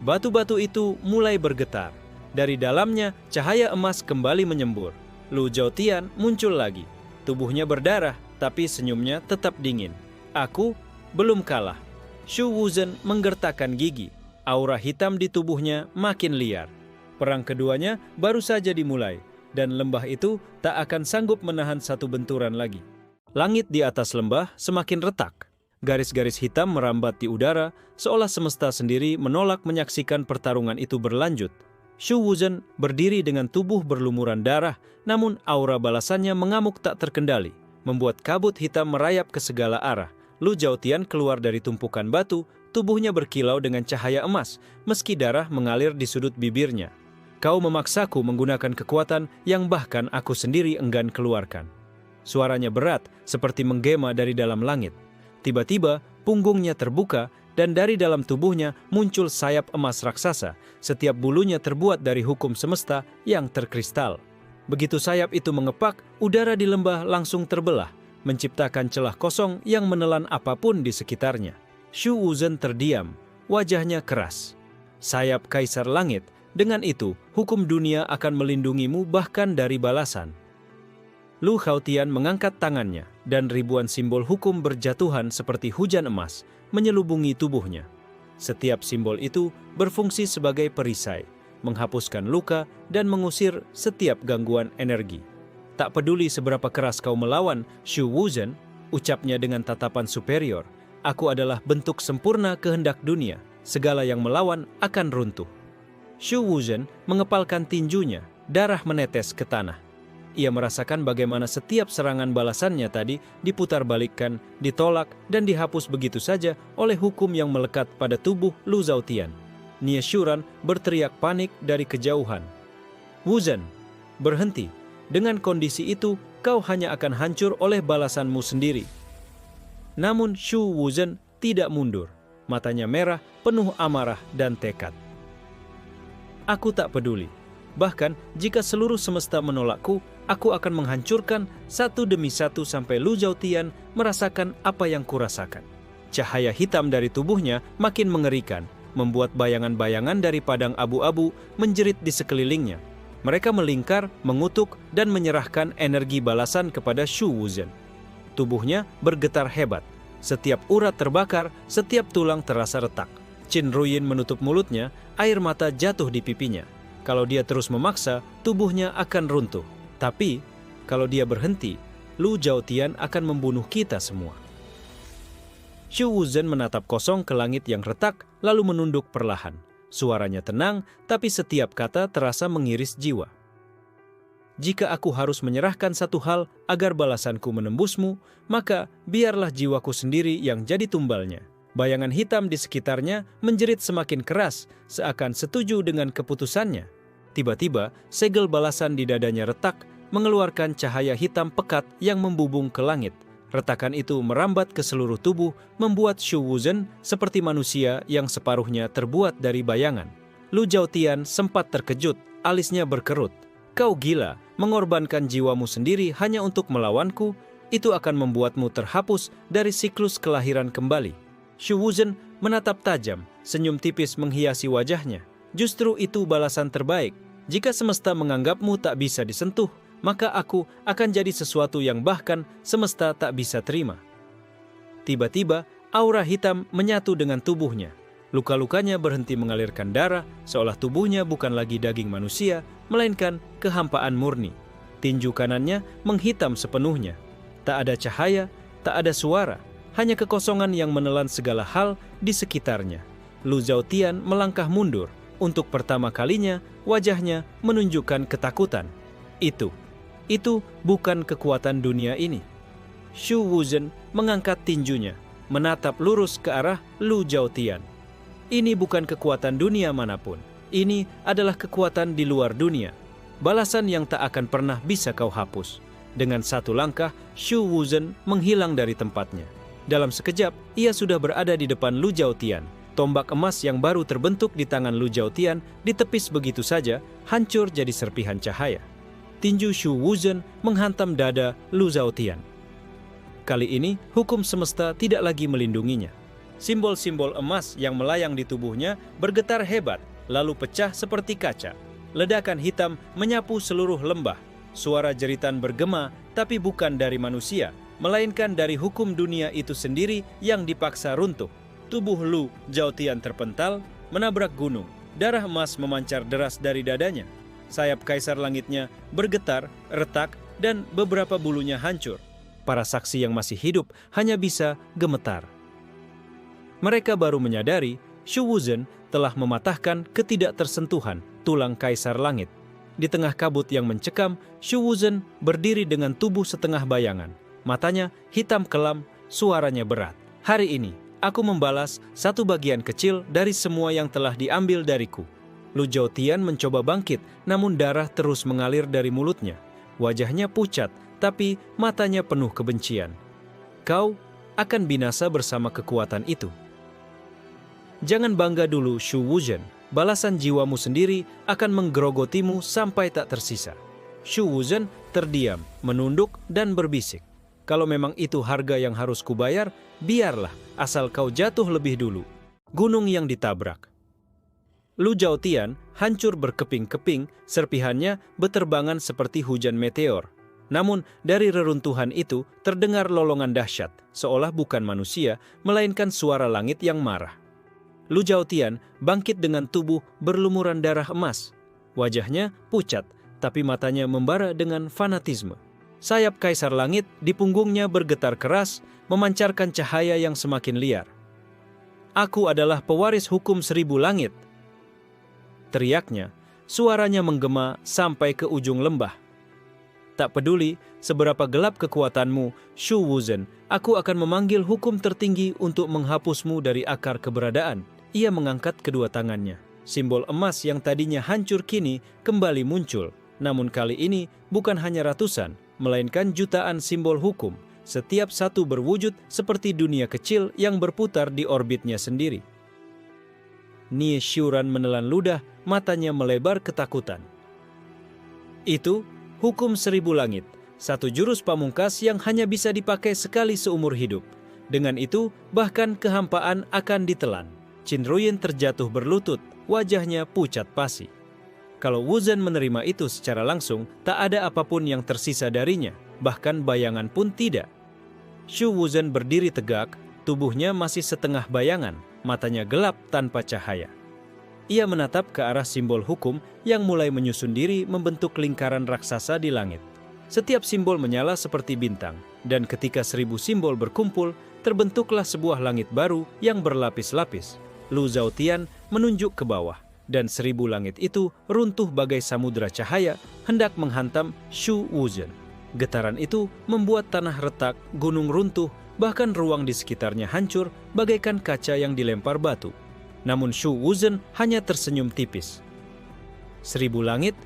Batu-batu itu mulai bergetar. Dari dalamnya, cahaya emas kembali menyembur. Lu Chaotian muncul lagi. Tubuhnya berdarah, tapi senyumnya tetap dingin. Aku belum kalah. Shu Wuzhen menggertakkan gigi. Aura hitam di tubuhnya makin liar. Perang keduanya baru saja dimulai, dan lembah itu tak akan sanggup menahan satu benturan lagi. Langit di atas lembah semakin retak. Garis-garis hitam merambat di udara, seolah semesta sendiri menolak menyaksikan pertarungan itu berlanjut. Shu Wuzhen berdiri dengan tubuh berlumuran darah, namun aura balasannya mengamuk tak terkendali, membuat kabut hitam merayap ke segala arah. Lu Chaotian keluar dari tumpukan batu, tubuhnya berkilau dengan cahaya emas, meski darah mengalir di sudut bibirnya. Kau memaksaku menggunakan kekuatan yang bahkan aku sendiri enggan keluarkan. Suaranya berat, seperti menggema dari dalam langit. Tiba-tiba, punggungnya terbuka, dan dari dalam tubuhnya muncul sayap emas raksasa. Setiap bulunya terbuat dari hukum semesta yang terkristal. Begitu sayap itu mengepak, udara di lembah langsung terbelah, menciptakan celah kosong yang menelan apapun di sekitarnya. Shu Wuzhen terdiam, wajahnya keras. Sayap Kaisar Langit, dengan itu hukum dunia akan melindungimu bahkan dari balasan. Lu Chaotian mengangkat tangannya, dan ribuan simbol hukum berjatuhan seperti hujan emas, menyelubungi tubuhnya. Setiap simbol itu berfungsi sebagai perisai, menghapuskan luka dan mengusir setiap gangguan energi. Tak peduli seberapa keras kau melawan, Shu Wuzhen, ucapnya dengan tatapan superior, aku adalah bentuk sempurna kehendak dunia, segala yang melawan akan runtuh. Shu Wuzhen mengepalkan tinjunya, darah menetes ke tanah. Ia merasakan bagaimana setiap serangan balasannya tadi diputarbalikkan, ditolak, dan dihapus begitu saja oleh hukum yang melekat pada tubuh Lu Chaotian. Nie Shuran berteriak panik dari kejauhan. Wuzhen, berhenti. Dengan kondisi itu, kau hanya akan hancur oleh balasanmu sendiri. Namun Shu Wuzhen tidak mundur. Matanya merah, penuh amarah dan tekad. Aku tak peduli. Bahkan jika seluruh semesta menolakku, aku akan menghancurkan satu demi satu sampai Lu Chaotian merasakan apa yang kurasakan. Cahaya hitam dari tubuhnya makin mengerikan, membuat bayangan-bayangan dari padang abu-abu menjerit di sekelilingnya. Mereka melingkar, mengutuk, dan menyerahkan energi balasan kepada Shu Wuzhen. Tubuhnya bergetar hebat. Setiap urat terbakar, setiap tulang terasa retak. Qin Ruyin menutup mulutnya, air mata jatuh di pipinya. Kalau dia terus memaksa, tubuhnya akan runtuh. Tapi, kalau dia berhenti, Lu Chaotian akan membunuh kita semua. Shu Wuzhen menatap kosong ke langit yang retak, lalu menunduk perlahan. Suaranya tenang, tapi setiap kata terasa mengiris jiwa. Jika aku harus menyerahkan satu hal agar balasanku menembusmu, maka biarlah jiwaku sendiri yang jadi tumbalnya. Bayangan hitam di sekitarnya menjerit semakin keras, seakan setuju dengan keputusannya. Tiba-tiba, segel balasan di dadanya retak, mengeluarkan cahaya hitam pekat yang membubung ke langit. Retakan itu merambat ke seluruh tubuh, membuat Shu Wuzhen seperti manusia yang separuhnya terbuat dari bayangan. Lu Zhaotian sempat terkejut, alisnya berkerut. Kau gila, mengorbankan jiwamu sendiri hanya untuk melawanku, itu akan membuatmu terhapus dari siklus kelahiran kembali. Shu Wuzhen menatap tajam, senyum tipis menghiasi wajahnya. Justru itu balasan terbaik. Jika semesta menganggapmu tak bisa disentuh, maka aku akan jadi sesuatu yang bahkan semesta tak bisa terima. Tiba-tiba, aura hitam menyatu dengan tubuhnya. Luka-lukanya berhenti mengalirkan darah, seolah tubuhnya bukan lagi daging manusia, melainkan kehampaan murni. Tinju kanannya menghitam sepenuhnya. Tak ada cahaya, tak ada suara, hanya kekosongan yang menelan segala hal di sekitarnya. Lu Zhaotian melangkah mundur. Untuk pertama kalinya, wajahnya menunjukkan ketakutan. Itu bukan kekuatan dunia ini. Shu Wuzhen mengangkat tinjunya, menatap lurus ke arah Lu Zhaotian. Ini bukan kekuatan dunia manapun. Ini adalah kekuatan di luar dunia. Balasan yang tak akan pernah bisa kau hapus. Dengan satu langkah, Shu Wuzhen menghilang dari tempatnya. Dalam sekejap, ia sudah berada di depan Lu Zhaotian. Tombak emas yang baru terbentuk di tangan Lu Zhaotian ditepis begitu saja, hancur jadi serpihan cahaya. Tinju Shu Wuzhen menghantam dada Lu Zhaotian. Kali ini, hukum semesta tidak lagi melindunginya. Simbol-simbol emas yang melayang di tubuhnya bergetar hebat, lalu pecah seperti kaca. Ledakan hitam menyapu seluruh lembah. Suara jeritan bergema, tapi bukan dari manusia, melainkan dari hukum dunia itu sendiri yang dipaksa runtuh. Tubuh Lu Zhaotian terpental, menabrak gunung. Darah emas memancar deras dari dadanya. Sayap kaisar langitnya bergetar, retak, dan beberapa bulunya hancur. Para saksi yang masih hidup hanya bisa gemetar. Mereka baru menyadari Shu Wuzhen telah mematahkan ketidaktersentuhan tulang kaisar langit. Di tengah kabut yang mencekam, Shu Wuzhen berdiri dengan tubuh setengah bayangan. Matanya hitam kelam, suaranya berat. Hari ini, aku membalas satu bagian kecil dari semua yang telah diambil dariku. Lu Zhaotian mencoba bangkit, namun darah terus mengalir dari mulutnya. Wajahnya pucat, tapi matanya penuh kebencian. Kau akan binasa bersama kekuatan itu. Jangan bangga dulu, Shu Wuzhen. Balasan jiwamu sendiri akan menggerogotimu sampai tak tersisa. Shu Wuzhen terdiam, menunduk, dan berbisik. Kalau memang itu harga yang harus kubayar, biarlah, asal kau jatuh lebih dulu. Gunung yang ditabrak. Lu Zhaotian hancur berkeping-keping, serpihannya beterbangan seperti hujan meteor. Namun, dari reruntuhan itu terdengar lolongan dahsyat, seolah bukan manusia, melainkan suara langit yang marah. Lu Zhaotian bangkit dengan tubuh berlumuran darah emas. Wajahnya pucat, tapi matanya membara dengan fanatisme. Sayap kaisar langit di punggungnya bergetar keras, memancarkan cahaya yang semakin liar. Aku adalah pewaris hukum 1000 langit. Teriaknya, suaranya menggema sampai ke ujung lembah. Tak peduli seberapa gelap kekuatanmu, Shu Wuzhen, aku akan memanggil hukum tertinggi untuk menghapusmu dari akar keberadaan. Ia mengangkat kedua tangannya. Simbol emas yang tadinya hancur kini kembali muncul. Namun kali ini bukan hanya ratusan, melainkan jutaan simbol hukum. Setiap satu berwujud seperti dunia kecil yang berputar di orbitnya sendiri. Nie Xiuran menelan ludah, matanya melebar ketakutan. Itu hukum 1000 langit, satu jurus pamungkas yang hanya bisa dipakai sekali seumur hidup. Dengan itu, bahkan kehampaan akan ditelan. Qin Ruyin terjatuh berlutut, wajahnya pucat pasi. Kalau Wuzhen menerima itu secara langsung, tak ada apapun yang tersisa darinya, bahkan bayangan pun tidak. Shu Wuzhen berdiri tegak, tubuhnya masih setengah bayangan, matanya gelap tanpa cahaya. Ia menatap ke arah simbol hukum yang mulai menyusun diri membentuk lingkaran raksasa di langit. Setiap simbol menyala seperti bintang, dan ketika 1000 simbol berkumpul, terbentuklah sebuah langit baru yang berlapis-lapis. Lu Zhaotian menunjuk ke bawah, dan 1000 langit itu runtuh bagai samudera cahaya hendak menghantam Shu Wuzhen. Getaran itu membuat tanah retak, gunung runtuh, bahkan ruang di sekitarnya hancur bagaikan kaca yang dilempar batu. Namun Shu Wuzhen hanya tersenyum tipis. 1000 langit?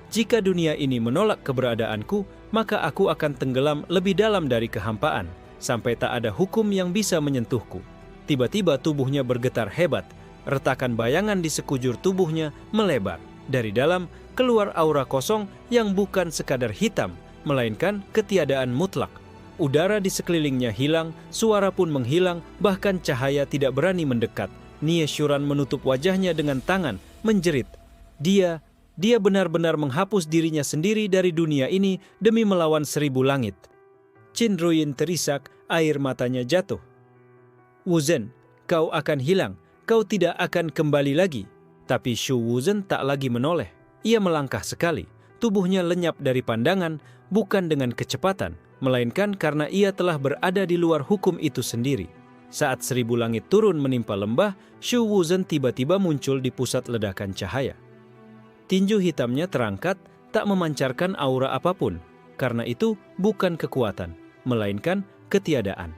Jika dunia ini menolak keberadaanku, maka aku akan tenggelam lebih dalam dari kehampaan, sampai tak ada hukum yang bisa menyentuhku. Tiba-tiba tubuhnya bergetar hebat, retakan bayangan di sekujur tubuhnya melebar. Dari dalam, keluar aura kosong yang bukan sekadar hitam, melainkan ketiadaan mutlak. Udara di sekelilingnya hilang, suara pun menghilang, bahkan cahaya tidak berani mendekat. Nieshuran menutup wajahnya dengan tangan, menjerit. Dia benar-benar menghapus dirinya sendiri dari dunia ini demi melawan 1000 langit. Qinruyin terisak, air matanya jatuh. Wuzhen, kau akan hilang, kau tidak akan kembali lagi. Tapi Shu Wuzhen tak lagi menoleh. Ia melangkah sekali, tubuhnya lenyap dari pandangan, bukan dengan kecepatan, melainkan karena ia telah berada di luar hukum itu sendiri. Saat 1000 langit turun menimpa lembah, Shu Wuzhen tiba-tiba muncul di pusat ledakan cahaya. Tinju hitamnya terangkat, tak memancarkan aura apapun. Karena itu bukan kekuatan, melainkan ketiadaan.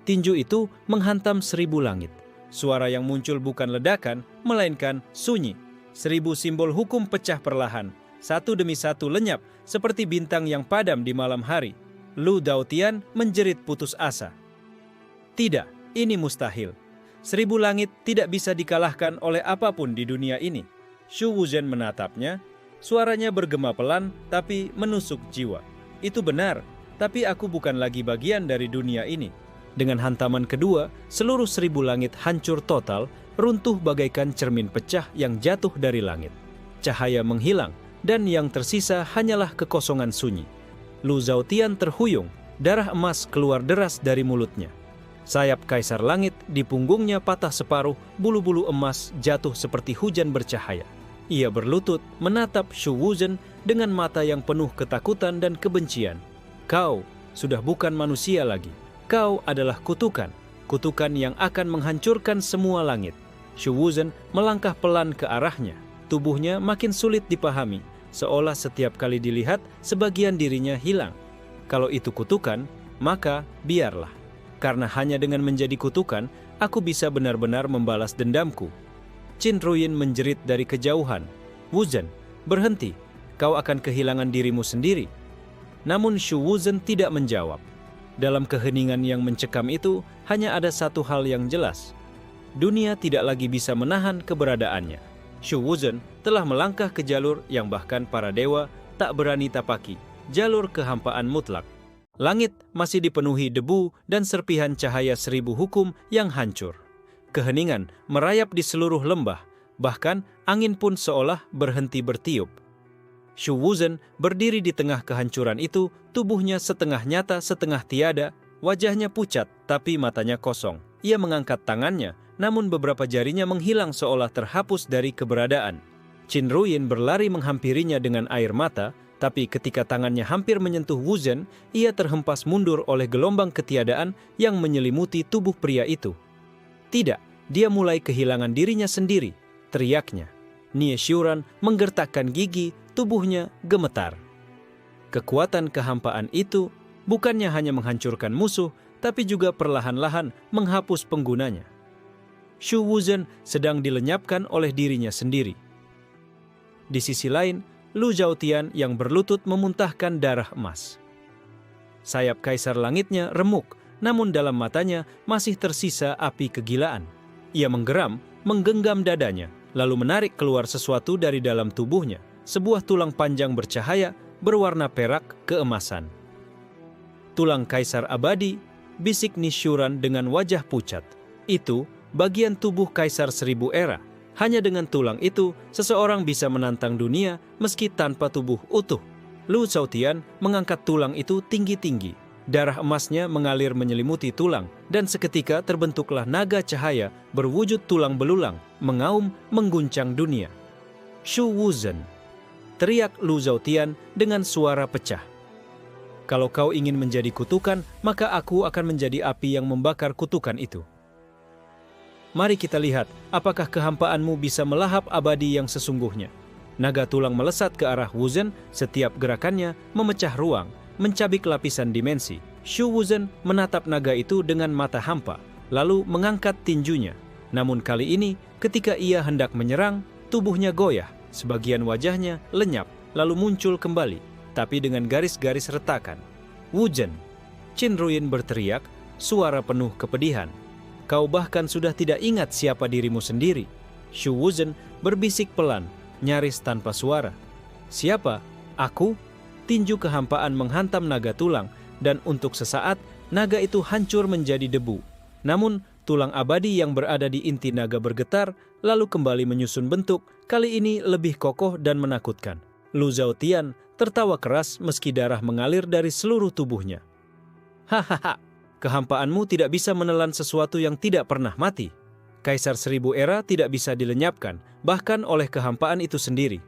Tinju itu menghantam 1000 langit. Suara yang muncul bukan ledakan, melainkan sunyi. 1000 simbol hukum pecah perlahan, satu demi satu lenyap, seperti bintang yang padam di malam hari. Lu Daotian menjerit putus asa. Tidak, ini mustahil. 1000 langit tidak bisa dikalahkan oleh apapun di dunia ini. Shu Wuzhen menatapnya, suaranya bergema pelan tapi menusuk jiwa. Itu benar, tapi aku bukan lagi bagian dari dunia ini. Dengan hantaman kedua, seluruh 1000 langit hancur total, runtuh bagaikan cermin pecah yang jatuh dari langit. Cahaya menghilang, dan yang tersisa hanyalah kekosongan sunyi. Lu Zhaotian terhuyung, darah emas keluar deras dari mulutnya. Sayap Kaisar Langit di punggungnya patah separuh, bulu-bulu emas jatuh seperti hujan bercahaya. Ia berlutut menatap Shu Wuzhen dengan mata yang penuh ketakutan dan kebencian. Kau sudah bukan manusia lagi. Kau adalah kutukan. Kutukan yang akan menghancurkan semua langit. Shu Wuzhen melangkah pelan ke arahnya. Tubuhnya makin sulit dipahami, seolah setiap kali dilihat sebagian dirinya hilang. Kalau itu kutukan, maka biarlah. Karena hanya dengan menjadi kutukan, aku bisa benar-benar membalas dendamku. Qinruyin menjerit dari kejauhan. Wuzhen, berhenti. Kau akan kehilangan dirimu sendiri. Namun Shu Wuzhen tidak menjawab. Dalam keheningan yang mencekam itu, hanya ada satu hal yang jelas. Dunia tidak lagi bisa menahan keberadaannya. Shu Wuzhen telah melangkah ke jalur yang bahkan para dewa tak berani tapaki, jalur kehampaan mutlak. Langit masih dipenuhi debu dan serpihan cahaya 1000 hukum yang hancur. Keheningan merayap di seluruh lembah, bahkan angin pun seolah berhenti bertiup. Shu Wuzhen berdiri di tengah kehancuran itu, tubuhnya setengah nyata setengah tiada, wajahnya pucat tapi matanya kosong. Ia mengangkat tangannya, namun beberapa jarinya menghilang seolah terhapus dari keberadaan. Qinruyin berlari menghampirinya dengan air mata, tapi ketika tangannya hampir menyentuh Wuzhen, ia terhempas mundur oleh gelombang ketiadaan yang menyelimuti tubuh pria itu. Tidak, dia mulai kehilangan dirinya sendiri, teriaknya. Nieshuran menggertakkan gigi, tubuhnya gemetar. Kekuatan kehampaan itu bukannya hanya menghancurkan musuh, tapi juga perlahan-lahan menghapus penggunanya. Shu Wuzhen sedang dilenyapkan oleh dirinya sendiri. Di sisi lain, Lu Zhaotian yang berlutut memuntahkan darah emas. Sayap Kaisar Langitnya remuk, namun dalam matanya masih tersisa api kegilaan. Ia menggeram, menggenggam dadanya, lalu menarik keluar sesuatu dari dalam tubuhnya, sebuah tulang panjang bercahaya berwarna perak keemasan. Tulang Kaisar Abadi, bisik Nieshuran dengan wajah pucat. Itu bagian tubuh Kaisar 1000 era. Hanya dengan tulang itu, seseorang bisa menantang dunia meski tanpa tubuh utuh. Lu Zhaotian mengangkat tulang itu tinggi-tinggi. Darah emasnya mengalir menyelimuti tulang, dan seketika terbentuklah naga cahaya berwujud tulang belulang, mengaum mengguncang dunia. Shu Wuzhen, teriak Lu Zhaotian dengan suara pecah. Kalau kau ingin menjadi kutukan, maka aku akan menjadi api yang membakar kutukan itu. Mari kita lihat, apakah kehampaanmu bisa melahap abadi yang sesungguhnya. Naga tulang melesat ke arah Wuzhen, setiap gerakannya memecah ruang, mencabik lapisan dimensi. Shu Wuzhen menatap naga itu dengan mata hampa, lalu mengangkat tinjunya. Namun kali ini, ketika ia hendak menyerang, tubuhnya goyah, Sebagian wajahnya lenyap, lalu muncul kembali, tapi dengan garis-garis retakan. Wuzhen, Qin Ruyin berteriak, suara penuh kepedihan. Kau bahkan sudah tidak ingat siapa dirimu sendiri. Shu Wuzhen berbisik pelan, nyaris tanpa suara. Siapa? Aku? Tinju kehampaan menghantam naga tulang, dan untuk sesaat, naga itu hancur menjadi debu. Namun, tulang abadi yang berada di inti naga bergetar, lalu kembali menyusun bentuk, kali ini lebih kokoh dan menakutkan. Lu Zhaotian tertawa keras meski darah mengalir dari seluruh tubuhnya. Hahaha, kehampaanmu tidak bisa menelan sesuatu yang tidak pernah mati. Kaisar Seribu Era tidak bisa dilenyapkan, bahkan oleh kehampaan itu sendiri.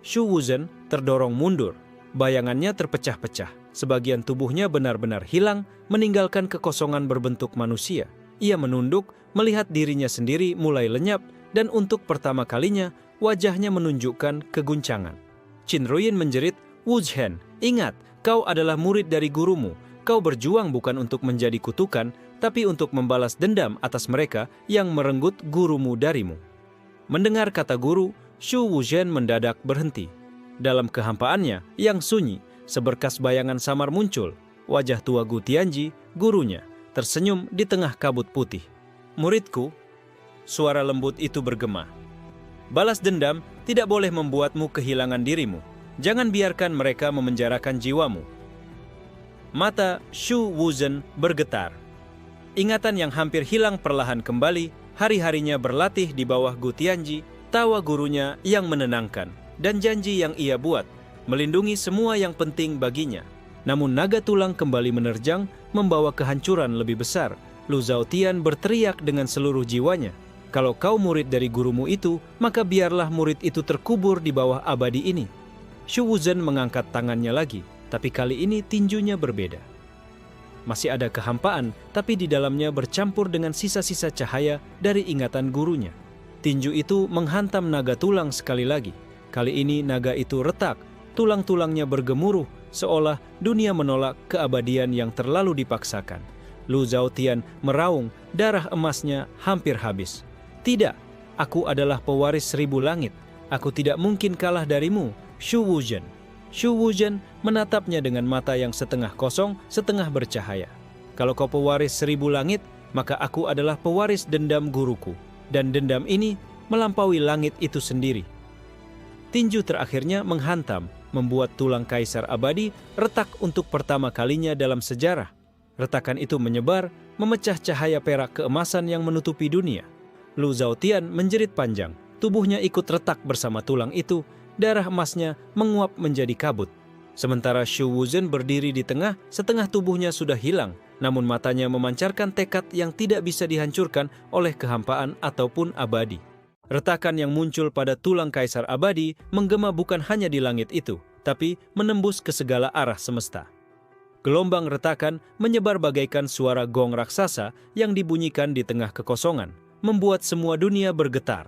Shu Wuzhen terdorong mundur. Bayangannya terpecah-pecah. Sebagian tubuhnya benar-benar hilang, meninggalkan kekosongan berbentuk manusia. Ia menunduk, melihat dirinya sendiri mulai lenyap, dan untuk pertama kalinya, wajahnya menunjukkan keguncangan. Qin Ruyin menjerit, Wuzhen, ingat, kau adalah murid dari gurumu. Kau berjuang bukan untuk menjadi kutukan, tapi untuk membalas dendam atas mereka yang merenggut gurumu darimu. Mendengar kata guru, Shu Wuzhen mendadak berhenti. Dalam kehampaannya yang sunyi, seberkas bayangan samar muncul. Wajah tua Gu Tianji, gurunya, tersenyum di tengah kabut putih. Muridku, suara lembut itu bergema. Balas dendam tidak boleh membuatmu kehilangan dirimu. Jangan biarkan mereka memenjarakan jiwamu. Mata Shu Wuzhen bergetar. Ingatan yang hampir hilang perlahan kembali, hari-harinya berlatih di bawah Gu Tianji, tawa gurunya yang menenangkan, dan janji yang ia buat, melindungi semua yang penting baginya. Namun naga tulang kembali menerjang, membawa kehancuran lebih besar. Lu Zhaotian berteriak dengan seluruh jiwanya, kalau kau murid dari gurumu itu, maka biarlah murid itu terkubur di bawah abadi ini. Shu Wuzhen mengangkat tangannya lagi, tapi kali ini tinjunya berbeda. Masih ada kehampaan, tapi di dalamnya bercampur dengan sisa-sisa cahaya dari ingatan gurunya. Tinju itu menghantam naga tulang sekali lagi. Kali ini naga itu retak, tulang-tulangnya bergemuruh, seolah dunia menolak keabadian yang terlalu dipaksakan. Lu Zhaotian meraung, darah emasnya hampir habis. Tidak, aku adalah pewaris 1000 langit. Aku tidak mungkin kalah darimu, Shu Wuzhen. Shu Wuzhen menatapnya dengan mata yang setengah kosong, setengah bercahaya. Kalau kau pewaris 1000 langit, maka aku adalah pewaris dendam guruku. Dan dendam ini melampaui langit itu sendiri. Tinju terakhirnya menghantam, membuat tulang kaisar abadi retak untuk pertama kalinya dalam sejarah. Retakan itu menyebar, memecah cahaya perak keemasan yang menutupi dunia. Lu Zhaotian menjerit panjang, tubuhnya ikut retak bersama tulang itu, darah emasnya menguap menjadi kabut. Sementara Shu Wuzhen berdiri di tengah, setengah tubuhnya sudah hilang, namun matanya memancarkan tekad yang tidak bisa dihancurkan oleh kehampaan ataupun abadi. Retakan yang muncul pada tulang kaisar abadi menggema bukan hanya di langit itu, tapi menembus ke segala arah semesta. Gelombang retakan menyebar bagaikan suara gong raksasa yang dibunyikan di tengah kekosongan, membuat semua dunia bergetar.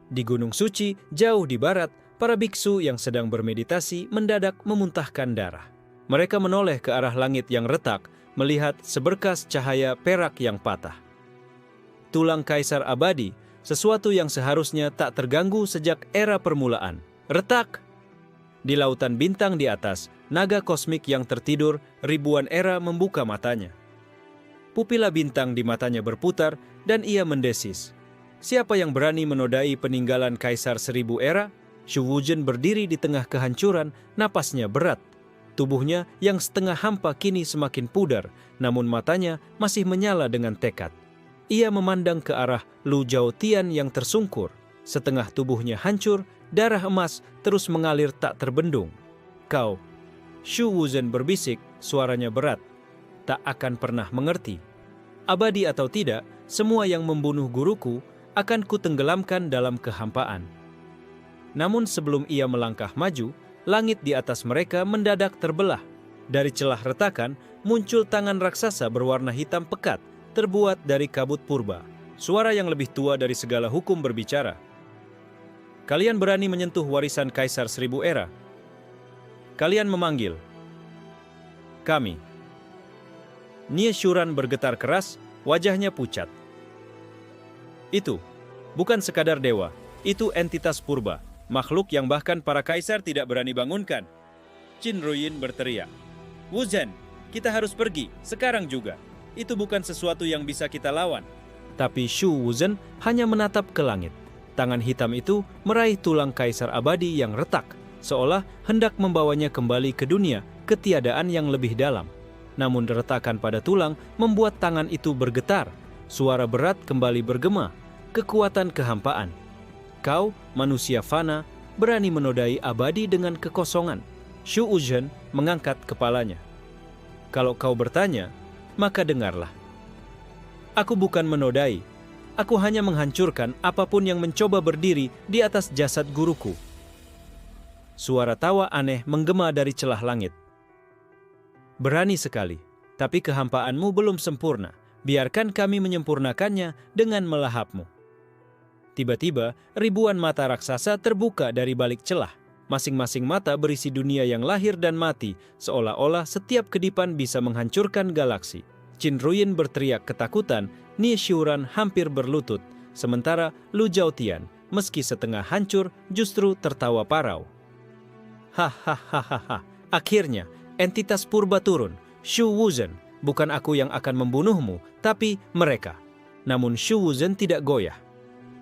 Di Gunung Suci, jauh di barat, para biksu yang sedang bermeditasi mendadak memuntahkan darah. Mereka menoleh ke arah langit yang retak, melihat seberkas cahaya perak yang patah. Tulang kaisar abadi, sesuatu yang seharusnya tak terganggu sejak era permulaan. Retak! Di lautan bintang di atas, naga kosmik yang tertidur ribuan era membuka matanya. Pupila bintang di matanya berputar dan ia mendesis. Siapa yang berani menodai peninggalan kaisar 1000 era? Shu Wuzhen berdiri di tengah kehancuran, napasnya berat. Tubuhnya yang setengah hampa kini semakin pudar, namun matanya masih menyala dengan tekad. Ia memandang ke arah Lu Zhaotian yang tersungkur. Setengah tubuhnya hancur, darah emas terus mengalir tak terbendung. Kau, Shu Wuzhen berbisik, suaranya berat, tak akan pernah mengerti. Abadi atau tidak, semua yang membunuh guruku akan kutenggelamkan dalam kehampaan. Namun sebelum ia melangkah maju, langit di atas mereka mendadak terbelah. Dari celah retakan, muncul tangan raksasa berwarna hitam pekat, terbuat dari kabut purba. Suara yang lebih tua dari segala hukum berbicara. Kalian berani menyentuh warisan Kaisar 1000 era. Kalian memanggil kami. Nie Shuran bergetar keras, wajahnya pucat. Itu bukan sekadar dewa, itu entitas purba. makhluk yang bahkan para kaisar tidak berani bangunkan. Qin Ruyin berteriak, "Wuzhen, kita harus pergi, sekarang juga. Itu bukan sesuatu yang bisa kita lawan." Tapi Shu Wuzhen hanya menatap ke langit. Tangan hitam itu meraih tulang kaisar abadi yang retak, seolah hendak membawanya kembali ke dunia ketiadaan yang lebih dalam. Namun retakan pada tulang membuat tangan itu bergetar. Suara berat kembali bergema, kekuatan kehampaan. Kau, manusia fana, berani menodai abadi dengan kekosongan. Shu Wuzhen mengangkat kepalanya. Kalau kau bertanya, maka dengarlah. Aku bukan menodai. Aku hanya menghancurkan apapun yang mencoba berdiri di atas jasad guruku. Suara tawa aneh menggema dari celah langit. Berani sekali, tapi kehampaanmu belum sempurna. Biarkan kami menyempurnakannya dengan melahapmu. Tiba-tiba, ribuan mata raksasa terbuka dari balik celah. Masing-masing mata berisi dunia yang lahir dan mati, seolah-olah setiap kedipan bisa menghancurkan galaksi. Qin Ruyin berteriak ketakutan, Nie Xiuran hampir berlutut, sementara Lu Zhaotian, meski setengah hancur, justru tertawa parau. Hahaha, akhirnya entitas purba turun. Shu Wuzhen, bukan aku yang akan membunuhmu, tapi mereka. Namun Shu Wuzhen tidak goyah.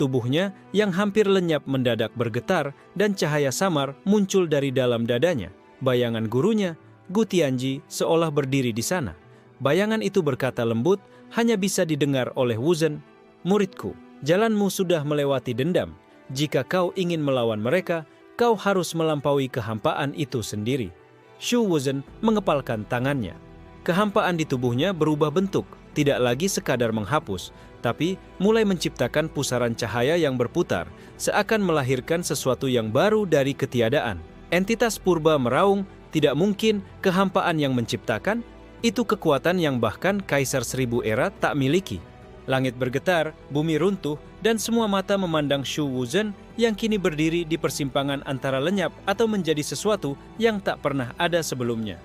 Tubuhnya yang hampir lenyap mendadak bergetar dan cahaya samar muncul dari dalam dadanya. Bayangan gurunya, Gu Tianji, seolah berdiri di sana. Bayangan itu berkata lembut, hanya bisa didengar oleh Wuzhen, "Muridku, jalanmu sudah melewati dendam. Jika kau ingin melawan mereka, kau harus melampaui kehampaan itu sendiri." Shu Wuzhen mengepalkan tangannya. Kehampaan di tubuhnya berubah bentuk, tidak lagi sekadar menghapus, tapi mulai menciptakan pusaran cahaya yang berputar, seakan melahirkan sesuatu yang baru dari ketiadaan. Entitas purba meraung, tidak mungkin kehampaan yang menciptakan, itu kekuatan yang bahkan Kaisar Seribu Era tak miliki. Langit bergetar, bumi runtuh, dan semua mata memandang Shu Wuzhen yang kini berdiri di persimpangan antara lenyap atau menjadi sesuatu yang tak pernah ada sebelumnya.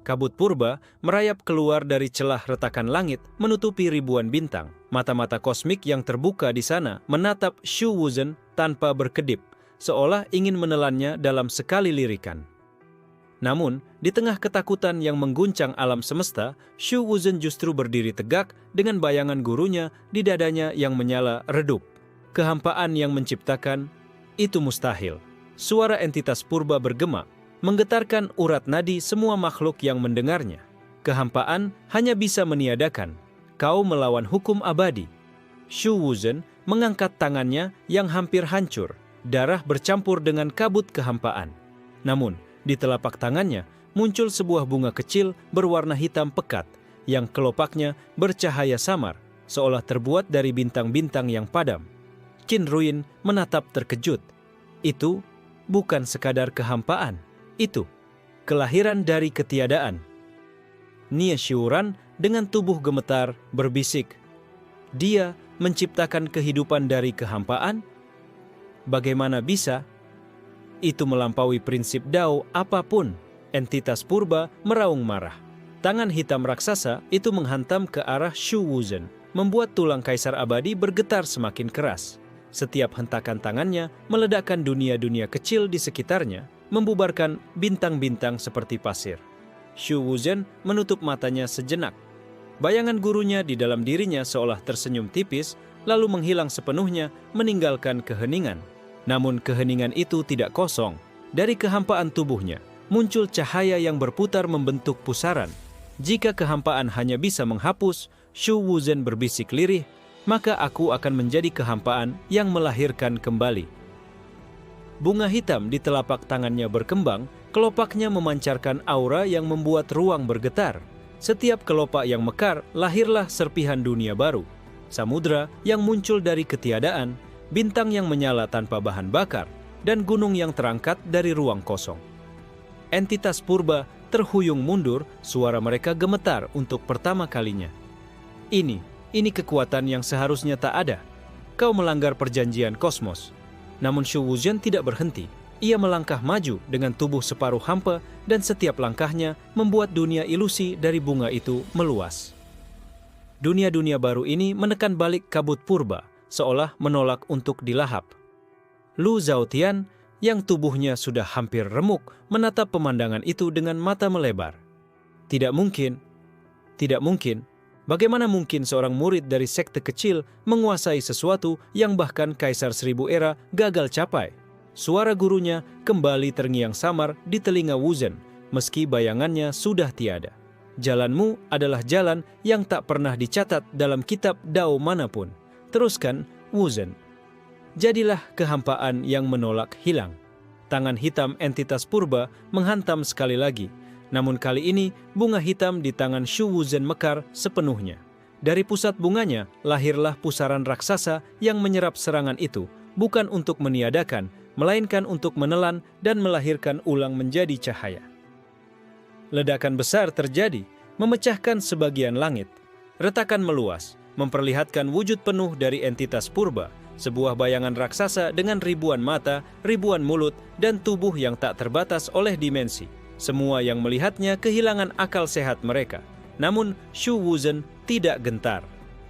Kabut purba merayap keluar dari celah retakan langit menutupi ribuan bintang. Mata-mata kosmik yang terbuka di sana menatap Shu Wuzhen tanpa berkedip, seolah ingin menelannya dalam sekali lirikan. Namun, di tengah ketakutan yang mengguncang alam semesta, Shu Wuzhen justru berdiri tegak dengan bayangan gurunya di dadanya yang menyala redup. Kehampaan yang menciptakan, itu mustahil. Suara entitas purba bergema, menggetarkan urat nadi semua makhluk yang mendengarnya. Kehampaan hanya bisa meniadakan. Kau melawan hukum abadi. Shu Wuzhen mengangkat tangannya yang hampir hancur. Darah bercampur dengan kabut kehampaan. Namun, di telapak tangannya muncul sebuah bunga kecil berwarna hitam pekat yang kelopaknya bercahaya samar, seolah terbuat dari bintang-bintang yang padam. Qin Ruyin menatap terkejut. Itu bukan sekadar kehampaan. Itu kelahiran dari ketiadaan. Nie Xiuran dengan tubuh gemetar berbisik, "Dia menciptakan kehidupan dari kehampaan? Bagaimana bisa? Itu melampaui prinsip Dao apapun." Entitas purba meraung marah. Tangan hitam raksasa itu menghantam ke arah Shu Wuzhen, membuat tulang kaisar abadi bergetar semakin keras. Setiap hentakan tangannya meledakkan dunia-dunia kecil di sekitarnya, membubarkan bintang-bintang seperti pasir. Shu Wuzhen menutup matanya sejenak. Bayangan gurunya di dalam dirinya seolah tersenyum tipis, lalu menghilang sepenuhnya, meninggalkan keheningan. Namun keheningan itu tidak kosong. Dari kehampaan tubuhnya, muncul cahaya yang berputar membentuk pusaran. Jika kehampaan hanya bisa menghapus, Shu Wuzhen berbisik lirih, maka aku akan menjadi kehampaan yang melahirkan kembali. Bunga hitam di telapak tangannya berkembang, kelopaknya memancarkan aura yang membuat ruang bergetar. Setiap kelopak yang mekar, lahirlah serpihan dunia baru. Samudra yang muncul dari ketiadaan, bintang yang menyala tanpa bahan bakar, dan gunung yang terangkat dari ruang kosong. Entitas purba terhuyung mundur, suara mereka gemetar untuk pertama kalinya. Ini kekuatan yang seharusnya tak ada. Kau melanggar perjanjian kosmos. Namun Shu Wuzhen tidak berhenti. Ia melangkah maju dengan tubuh separuh hampa dan setiap langkahnya membuat dunia ilusi dari bunga itu meluas. Dunia-dunia baru ini menekan balik kabut purba, seolah menolak untuk dilahap. Lu Zhaotian, yang tubuhnya sudah hampir remuk menatap pemandangan itu dengan mata melebar. Tidak mungkin. Bagaimana mungkin seorang murid dari sekte kecil menguasai sesuatu yang bahkan Kaisar Seribu Era gagal capai? Suara gurunya kembali terngiang samar di telinga Wuzhen, meski bayangannya sudah tiada. Jalanmu adalah jalan yang tak pernah dicatat dalam kitab Dao manapun. Teruskan, Wuzhen. Jadilah kehampaan yang menolak hilang. Tangan hitam entitas purba menghantam sekali lagi. Namun kali ini, bunga hitam di tangan Shu Wuzhen mekar sepenuhnya. Dari pusat bunganya, lahirlah pusaran raksasa yang menyerap serangan itu, bukan untuk meniadakan, melainkan untuk menelan dan melahirkan ulang menjadi cahaya. Ledakan besar terjadi, memecahkan sebagian langit. Retakan meluas, memperlihatkan wujud penuh dari entitas purba, sebuah bayangan raksasa dengan ribuan mata, ribuan mulut, dan tubuh yang tak terbatas oleh dimensi. Semua yang melihatnya kehilangan akal sehat mereka. Namun, Shu Wuzhen tidak gentar.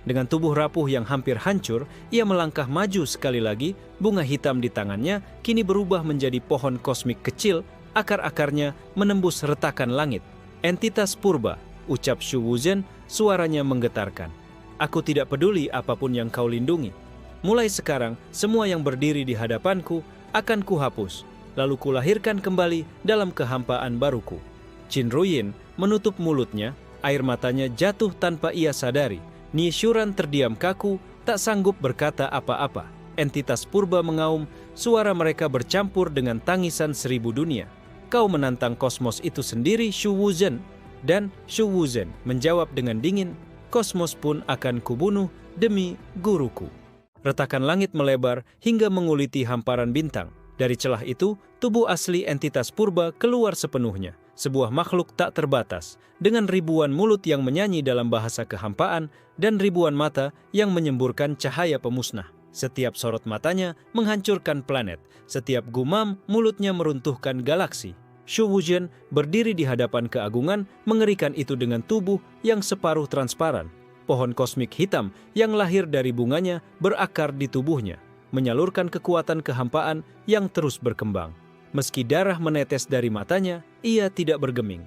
Dengan tubuh rapuh yang hampir hancur, ia melangkah maju sekali lagi. Bunga hitam di tangannya kini berubah menjadi pohon kosmik kecil, akar-akarnya menembus retakan langit. Entitas purba, ucap Shu Wuzhen, suaranya menggetarkan. Aku tidak peduli apapun yang kau lindungi. Mulai sekarang, semua yang berdiri di hadapanku akan kuhapus. Lalu kulahirkan kembali dalam kehampaan baruku. Qin Ruyin menutup mulutnya, air matanya jatuh tanpa ia sadari. Nichiren terdiam kaku, tak sanggup berkata apa-apa. Entitas purba mengaum, suara mereka bercampur dengan tangisan seribu dunia. Kau menantang kosmos itu sendiri, Shu Wuzhen. Dan Shu Wuzhen menjawab dengan dingin, kosmos pun akan kubunuh demi guruku. Retakan langit melebar hingga menguliti hamparan bintang. Dari celah itu, tubuh asli entitas purba keluar sepenuhnya, sebuah makhluk tak terbatas, dengan ribuan mulut yang menyanyi dalam bahasa kehampaan dan ribuan mata yang menyemburkan cahaya pemusnah. Setiap sorot matanya menghancurkan planet, setiap gumam mulutnya meruntuhkan galaksi. Shu Wuzhen berdiri di hadapan keagungan mengerikan itu dengan tubuh yang separuh transparan. Pohon kosmik hitam yang lahir dari bunganya berakar di tubuhnya, menyalurkan kekuatan kehampaan yang terus berkembang. Meski darah menetes dari matanya, ia tidak bergeming.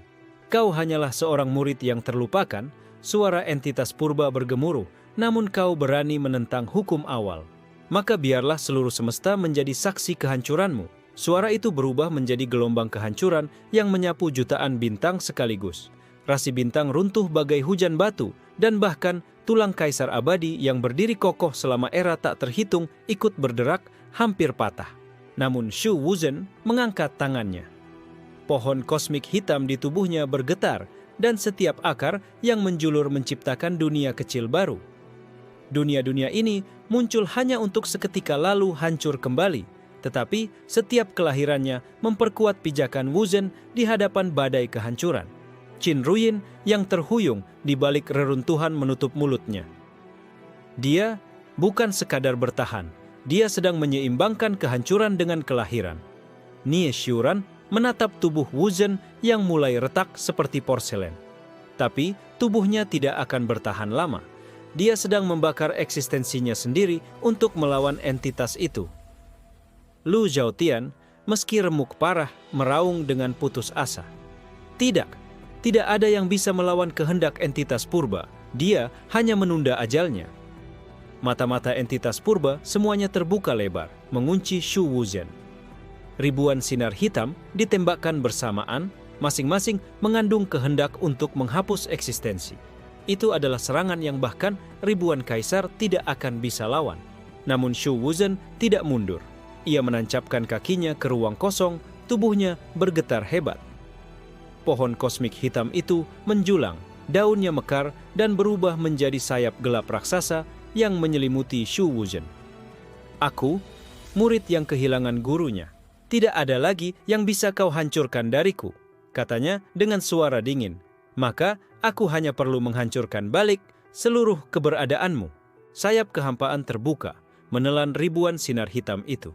Kau hanyalah seorang murid yang terlupakan, suara entitas purba bergemuruh, namun kau berani menentang hukum awal. Maka biarlah seluruh semesta menjadi saksi kehancuranmu. Suara itu berubah menjadi gelombang kehancuran yang menyapu jutaan bintang sekaligus. Rasi bintang runtuh bagai hujan batu, dan bahkan tulang kaisar abadi yang berdiri kokoh selama era tak terhitung ikut berderak hampir patah. Namun Shu Wuzhen mengangkat tangannya. Pohon kosmik hitam di tubuhnya bergetar dan setiap akar yang menjulur menciptakan dunia kecil baru. Dunia-dunia ini muncul hanya untuk seketika lalu hancur kembali, tetapi setiap kelahirannya memperkuat pijakan Wuzhen di hadapan badai kehancuran. Qin Ruyin yang terhuyung di balik reruntuhan menutup mulutnya. Dia bukan sekadar bertahan, dia sedang menyeimbangkan kehancuran dengan kelahiran. Nichiren menatap tubuh Wuzhen yang mulai retak seperti porselen. Tapi tubuhnya tidak akan bertahan lama. Dia sedang membakar eksistensinya sendiri untuk melawan entitas itu. Lu Zhaotian, meski remuk parah, meraung dengan putus asa. Tidak ada yang bisa melawan kehendak entitas purba. Dia hanya menunda ajalnya. Mata-mata entitas purba semuanya terbuka lebar, mengunci Shu Wuzhen. Ribuan sinar hitam ditembakkan bersamaan, masing-masing mengandung kehendak untuk menghapus eksistensi. Itu adalah serangan yang bahkan ribuan kaisar tidak akan bisa lawan. Namun Shu Wuzhen tidak mundur. Ia menancapkan kakinya ke ruang kosong, tubuhnya bergetar hebat. Pohon kosmik hitam itu menjulang, daunnya mekar dan berubah menjadi sayap gelap raksasa yang menyelimuti Shu Wuzhen. Aku, murid yang kehilangan gurunya. Tidak ada lagi yang bisa kau hancurkan dariku, katanya dengan suara dingin. Maka aku hanya perlu menghancurkan balik seluruh keberadaanmu. Sayap kehampaan terbuka, menelan ribuan sinar hitam itu.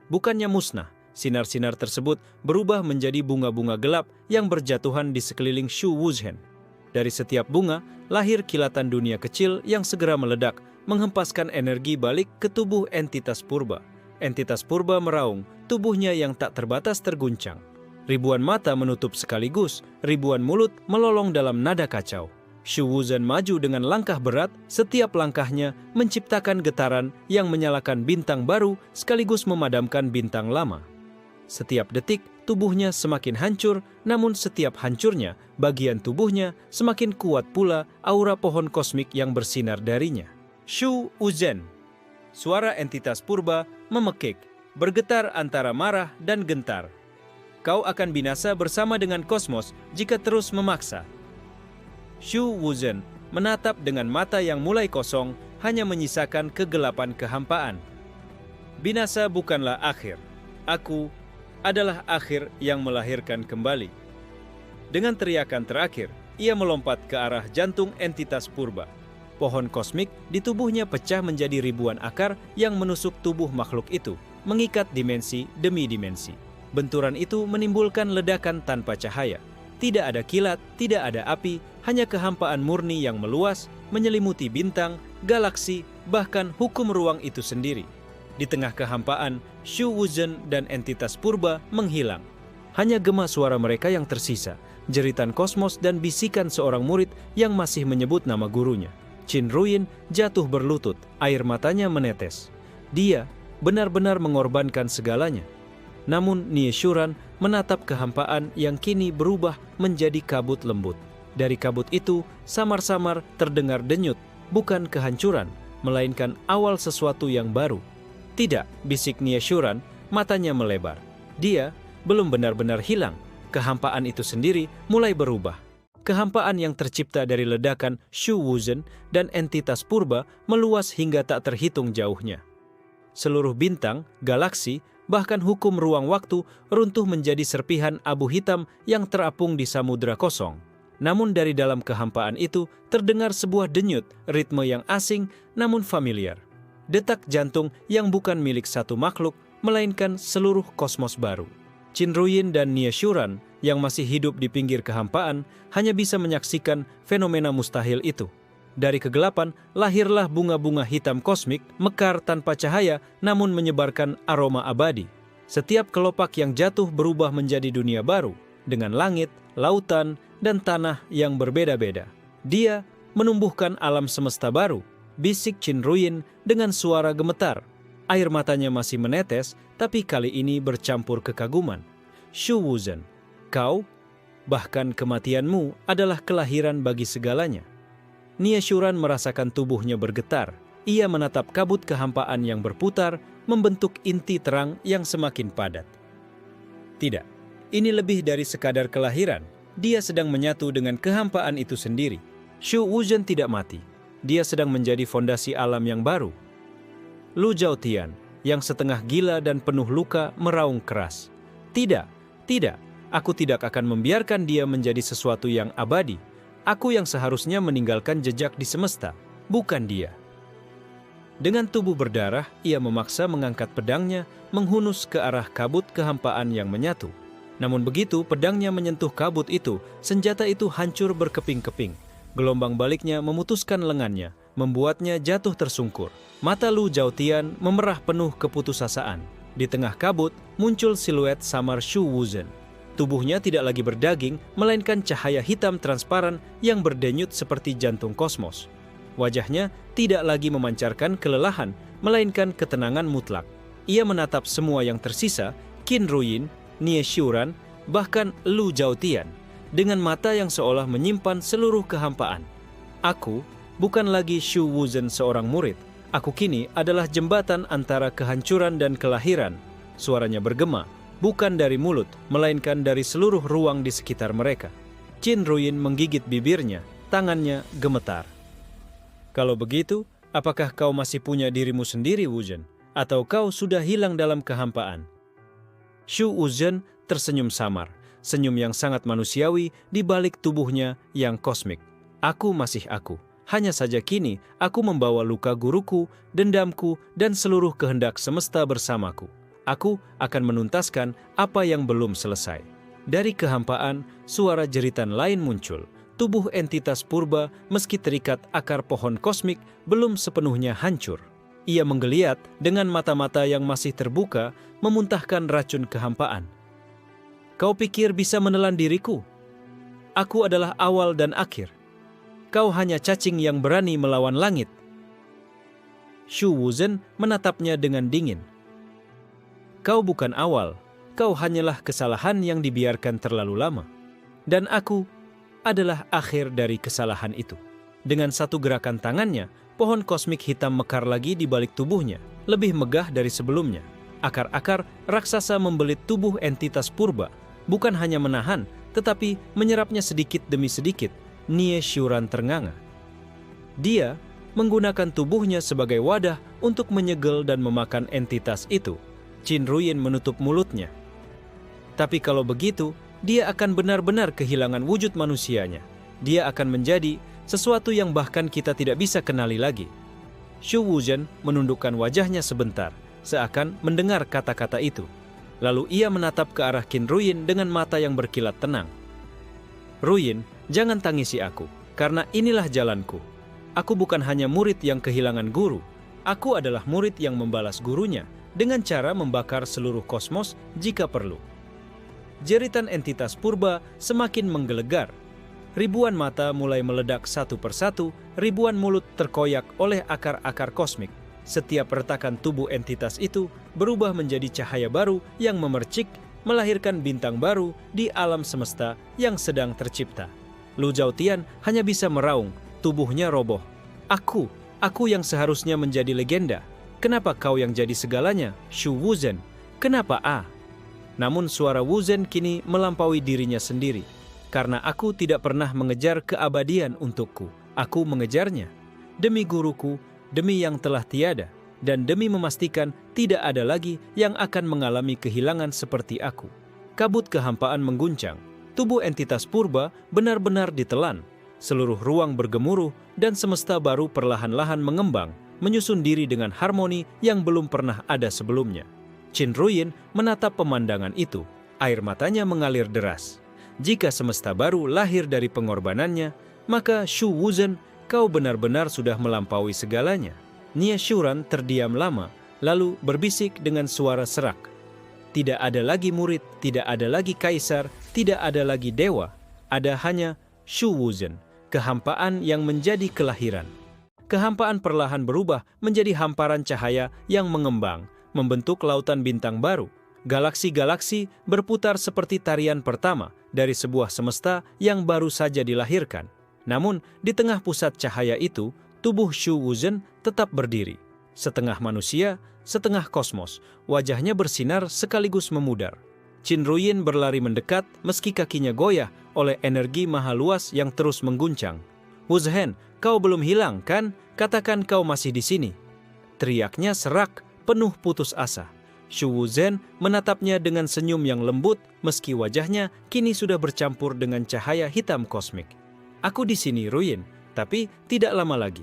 Bukannya musnah, sinar-sinar tersebut berubah menjadi bunga-bunga gelap yang berjatuhan di sekeliling Shu Wuzhen. Dari setiap bunga, lahir kilatan dunia kecil yang segera meledak, menghempaskan energi balik ke tubuh entitas purba. entitas purba meraung, tubuhnya yang tak terbatas terguncang. Ribuan mata menutup sekaligus, ribuan mulut melolong dalam nada kacau. Shu Wuzhen maju dengan langkah berat, setiap langkahnya menciptakan getaran yang menyalakan bintang baru sekaligus memadamkan bintang lama. Setiap detik, tubuhnya semakin hancur, namun setiap hancurnya, bagian tubuhnya semakin kuat pula aura pohon kosmik yang bersinar darinya. Shu Wuzhen. Suara entitas purba memekik, bergetar antara marah dan gentar. Kau akan binasa bersama dengan kosmos jika terus memaksa. Shu Wuzhen menatap dengan mata yang mulai kosong, hanya menyisakan kegelapan kehampaan. Binasa bukanlah akhir. Aku adalah akhir yang melahirkan kembali. Dengan teriakan terakhir, ia melompat ke arah jantung entitas purba. Pohon kosmik di tubuhnya pecah menjadi ribuan akar yang menusuk tubuh makhluk itu, mengikat dimensi demi dimensi. Benturan itu menimbulkan ledakan tanpa cahaya. Tidak ada kilat, tidak ada api, hanya kehampaan murni yang meluas, menyelimuti bintang, galaksi, bahkan hukum ruang itu sendiri. Di tengah kehampaan, Shu Wuzhen dan entitas purba menghilang. Hanya gema suara mereka yang tersisa, jeritan kosmos dan bisikan seorang murid yang masih menyebut nama gurunya. Qin Ruyin jatuh berlutut, air matanya menetes. Dia benar-benar mengorbankan segalanya. Namun Nie Shuran menatap kehampaan yang kini berubah menjadi kabut lembut. Dari kabut itu, samar-samar terdengar denyut, bukan kehancuran, melainkan awal sesuatu yang baru. Tidak, bisik Nie Shuran, matanya melebar. Dia belum benar-benar hilang. Kehampaan itu sendiri mulai berubah. Kehampaan yang tercipta dari ledakan Shu Wuzhen dan entitas purba meluas hingga tak terhitung jauhnya. Seluruh bintang, galaksi, bahkan hukum ruang waktu runtuh menjadi serpihan abu hitam yang terapung di samudera kosong. Namun dari dalam kehampaan itu terdengar sebuah denyut, ritme yang asing namun familiar. Detak jantung yang bukan milik satu makhluk, melainkan seluruh kosmos baru. Qin Ruyin dan Nie Shuran yang masih hidup di pinggir kehampaan hanya bisa menyaksikan fenomena mustahil itu. Dari kegelapan, lahirlah bunga-bunga hitam kosmik, mekar tanpa cahaya namun menyebarkan aroma abadi. Setiap kelopak yang jatuh berubah menjadi dunia baru, dengan langit, lautan, dan tanah yang berbeda-beda. Dia menumbuhkan alam semesta baru, bisik Qin Ruyin dengan suara gemetar. Air matanya masih menetes, tapi kali ini bercampur kekaguman. Shu Wuzhen, kau, bahkan kematianmu adalah kelahiran bagi segalanya. Nie Shuran merasakan tubuhnya bergetar. Ia menatap kabut kehampaan yang berputar, membentuk inti terang yang semakin padat. Tidak, ini lebih dari sekadar kelahiran. Dia sedang menyatu dengan kehampaan itu sendiri. Shu Wuzhen tidak mati. Dia sedang menjadi fondasi alam yang baru. Lu Zhaotian, yang setengah gila dan penuh luka, meraung keras. Tidak, tidak, aku tidak akan membiarkan dia menjadi sesuatu yang abadi. Aku yang seharusnya meninggalkan jejak di semesta, bukan dia. Dengan tubuh berdarah, ia memaksa mengangkat pedangnya, menghunus ke arah kabut kehampaan yang menyatu. Namun begitu pedangnya menyentuh kabut itu, senjata itu hancur berkeping-keping. Gelombang baliknya memutuskan lengannya, membuatnya jatuh tersungkur. Mata Lu Zhaotian memerah penuh keputusasaan. Di tengah kabut, muncul siluet samar Shu Wuzhen. Tubuhnya tidak lagi berdaging, melainkan cahaya hitam transparan yang berdenyut seperti jantung kosmos. Wajahnya tidak lagi memancarkan kelelahan, melainkan ketenangan mutlak. Ia menatap semua yang tersisa, Qin Ruyin, Nie Shuran, bahkan Lu Zhaotian, dengan mata yang seolah menyimpan seluruh kehampaan. Aku bukan lagi Shu Wuzhen seorang murid. Aku kini adalah jembatan antara kehancuran dan kelahiran. Suaranya bergema, bukan dari mulut, melainkan dari seluruh ruang di sekitar mereka. Qin Ruyin menggigit bibirnya, tangannya gemetar. Kalau begitu, apakah kau masih punya dirimu sendiri, Wuzhen? Atau kau sudah hilang dalam kehampaan? Shu Wuzhen tersenyum samar, senyum yang sangat manusiawi di balik tubuhnya yang kosmik. Aku masih aku. Hanya saja kini aku membawa luka guruku, dendamku, dan seluruh kehendak semesta bersamaku. Aku akan menuntaskan apa yang belum selesai. Dari kehampaan, suara jeritan lain muncul. Tubuh entitas purba, meski terikat akar pohon kosmik, belum sepenuhnya hancur. Ia menggeliat dengan mata-mata yang masih terbuka, memuntahkan racun kehampaan. Kau pikir bisa menelan diriku? Aku adalah awal dan akhir. Kau hanya cacing yang berani melawan langit. Shu Wuzhen menatapnya dengan dingin. Kau bukan awal, kau hanyalah kesalahan yang dibiarkan terlalu lama. Dan aku adalah akhir dari kesalahan itu. Dengan satu gerakan tangannya, pohon kosmik hitam mekar lagi di balik tubuhnya, lebih megah dari sebelumnya. Akar-akar raksasa membelit tubuh entitas purba, bukan hanya menahan, tetapi menyerapnya sedikit demi sedikit. Nie Shuran ternganga. Dia menggunakan tubuhnya sebagai wadah untuk menyegel dan memakan entitas itu. Qin Ruyin menutup mulutnya. Tapi kalau begitu, dia akan benar-benar kehilangan wujud manusianya. Dia akan menjadi sesuatu yang bahkan kita tidak bisa kenali lagi. Shu Wuzhen menundukkan wajahnya sebentar, seakan mendengar kata-kata itu. Lalu ia menatap ke arah Qin Ruyin dengan mata yang berkilat tenang. Ruyin, jangan tangisi aku, karena inilah jalanku. Aku bukan hanya murid yang kehilangan guru. Aku adalah murid yang membalas gurunya dengan cara membakar seluruh kosmos jika perlu. Jeritan entitas purba semakin menggelegar. Ribuan mata mulai meledak satu persatu, ribuan mulut terkoyak oleh akar-akar kosmik. Setiap retakan tubuh entitas itu berubah menjadi cahaya baru yang memercik, melahirkan bintang baru di alam semesta yang sedang tercipta. Lu Zhaotian hanya bisa meraung, tubuhnya roboh. Aku yang seharusnya menjadi legenda. Kenapa kau yang jadi segalanya, Shu Wuzhen? Kenapa Namun suara Wuzhen kini melampaui dirinya sendiri. Karena aku tidak pernah mengejar keabadian untukku. Aku mengejarnya demi guruku, demi yang telah tiada, dan demi memastikan tidak ada lagi yang akan mengalami kehilangan seperti aku. Kabut kehampaan mengguncang. Tubuh entitas purba benar-benar ditelan. Seluruh ruang bergemuruh dan semesta baru perlahan-lahan mengembang, menyusun diri dengan harmoni yang belum pernah ada sebelumnya. Qin Ruyin menatap pemandangan itu. Air matanya mengalir deras. Jika semesta baru lahir dari pengorbanannya, maka Shu Wuzhen, kau benar-benar sudah melampaui segalanya. Nie Shuran terdiam lama, lalu berbisik dengan suara serak. Tidak ada lagi murid, tidak ada lagi kaisar, tidak ada lagi dewa. Ada hanya Shu Wuzhen, kehampaan yang menjadi kelahiran. Kehampaan perlahan berubah menjadi hamparan cahaya yang mengembang, membentuk lautan bintang baru. Galaksi-galaksi berputar seperti tarian pertama dari sebuah semesta yang baru saja dilahirkan. Namun, di tengah pusat cahaya itu, tubuh Shu Wuzhen tetap berdiri. Setengah manusia, setengah kosmos. Wajahnya bersinar sekaligus memudar. Qin Ruyin berlari mendekat meski kakinya goyah oleh energi maha luas yang terus mengguncang. "Wuzhen, kau belum hilang, kan? Katakan kau masih di sini." Teriaknya serak, penuh putus asa. Shu Wuzhen menatapnya dengan senyum yang lembut meski wajahnya kini sudah bercampur dengan cahaya hitam kosmik. "Aku di sini, Ruyin, tapi tidak lama lagi.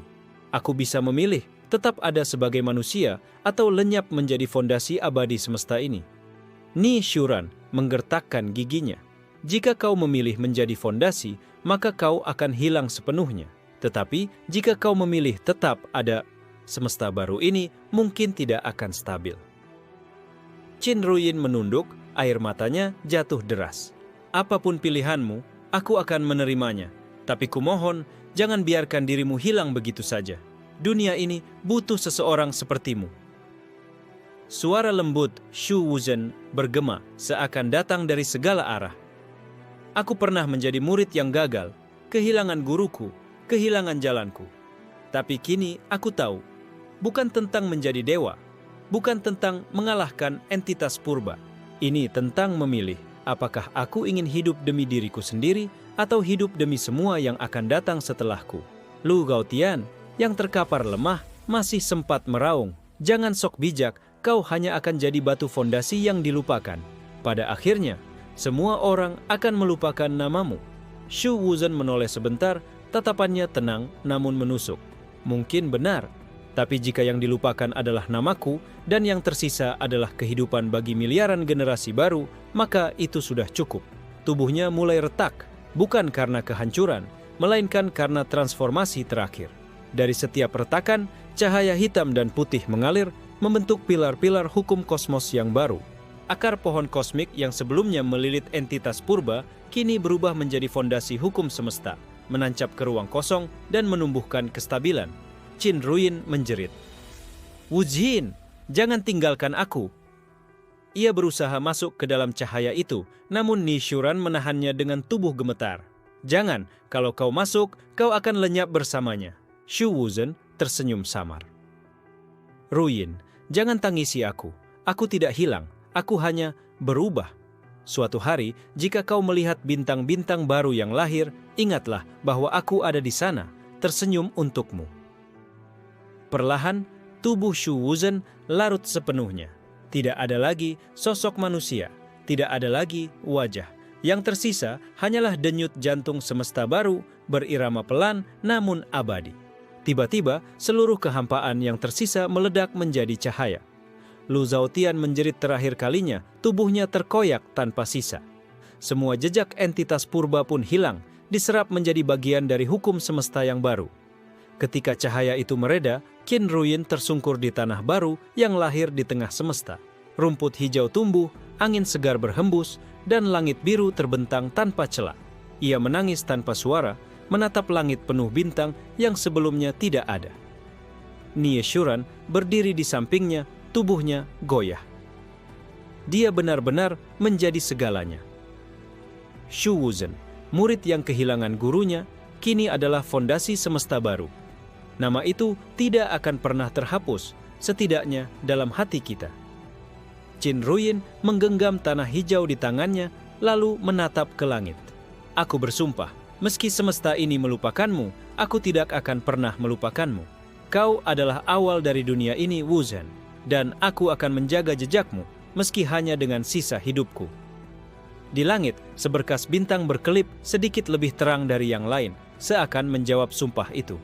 Aku bisa memilih tetap ada sebagai manusia atau lenyap menjadi fondasi abadi semesta ini." Nie Shuran menggertakkan giginya. "Jika kau memilih menjadi fondasi, maka kau akan hilang sepenuhnya. Tetapi jika kau memilih tetap ada, semesta baru ini mungkin tidak akan stabil." Qin Ruyin menunduk, air matanya jatuh deras. "Apapun pilihanmu, aku akan menerimanya. Tapi kumohon, jangan biarkan dirimu hilang begitu saja. Dunia ini butuh seseorang sepertimu." Suara lembut Shu Wuzhen bergema seakan datang dari segala arah. "Aku pernah menjadi murid yang gagal, kehilangan guruku, kehilangan jalanku. Tapi kini aku tahu, bukan tentang menjadi dewa, bukan tentang mengalahkan entitas purba. Ini tentang memilih apakah aku ingin hidup demi diriku sendiri atau hidup demi semua yang akan datang setelahku." Lu Gaotian yang terkapar lemah masih sempat meraung, "Jangan sok bijak, kau hanya akan jadi batu fondasi yang dilupakan. Pada akhirnya, semua orang akan melupakan namamu." Shu Wuzhen menoleh sebentar, tatapannya tenang namun menusuk. "Mungkin benar. Tapi jika yang dilupakan adalah namaku dan yang tersisa adalah kehidupan bagi miliaran generasi baru, maka itu sudah cukup." Tubuhnya mulai retak, bukan karena kehancuran, melainkan karena transformasi terakhir. Dari setiap retakan, Cahaya hitam dan putih mengalir, membentuk pilar-pilar hukum kosmos yang baru. Akar pohon kosmik yang sebelumnya melilit entitas purba, kini berubah menjadi fondasi hukum semesta, menancap ke ruang kosong dan menumbuhkan kestabilan. Qin Ruyin menjerit. "Wu Jin, jangan tinggalkan aku." Ia berusaha masuk ke dalam cahaya itu, namun Ni Shuran menahannya dengan tubuh gemetar. "Jangan, kalau kau masuk, kau akan lenyap bersamanya." Shu Wuzhen tersenyum samar. "Ruyin, jangan tangisi aku. Aku tidak hilang, aku hanya berubah. Suatu hari, jika kau melihat bintang-bintang baru yang lahir, ingatlah bahwa aku ada di sana, tersenyum untukmu." Perlahan, tubuh Shu Wuzhen larut sepenuhnya. Tidak ada lagi sosok manusia, tidak ada lagi wajah. Yang tersisa hanyalah denyut jantung semesta baru, berirama pelan namun abadi. Tiba-tiba, seluruh kehampaan yang tersisa meledak menjadi cahaya. Lu Zhaotian menjerit terakhir kalinya, tubuhnya terkoyak tanpa sisa. Semua jejak entitas purba pun hilang, diserap menjadi bagian dari hukum semesta yang baru. Ketika cahaya itu mereda, Qin Ruyin tersungkur di tanah baru yang lahir di tengah semesta. Rumput hijau tumbuh, angin segar berhembus, dan langit biru terbentang tanpa celah. Ia menangis tanpa suara, menatap langit penuh bintang yang sebelumnya tidak ada. Nie Shuran berdiri di sampingnya, tubuhnya goyah. Dia benar-benar menjadi segalanya. Shu Wuzhen, murid yang kehilangan gurunya, kini adalah fondasi semesta baru. Nama itu tidak akan pernah terhapus, setidaknya dalam hati kita. Qin Ruyin menggenggam tanah hijau di tangannya, lalu menatap ke langit. "Aku bersumpah, meski semesta ini melupakanmu, aku tidak akan pernah melupakanmu. Kau adalah awal dari dunia ini, Wuzhen, dan aku akan menjaga jejakmu, meski hanya dengan sisa hidupku." Di langit, seberkas bintang berkelip sedikit lebih terang dari yang lain, seakan menjawab sumpah itu.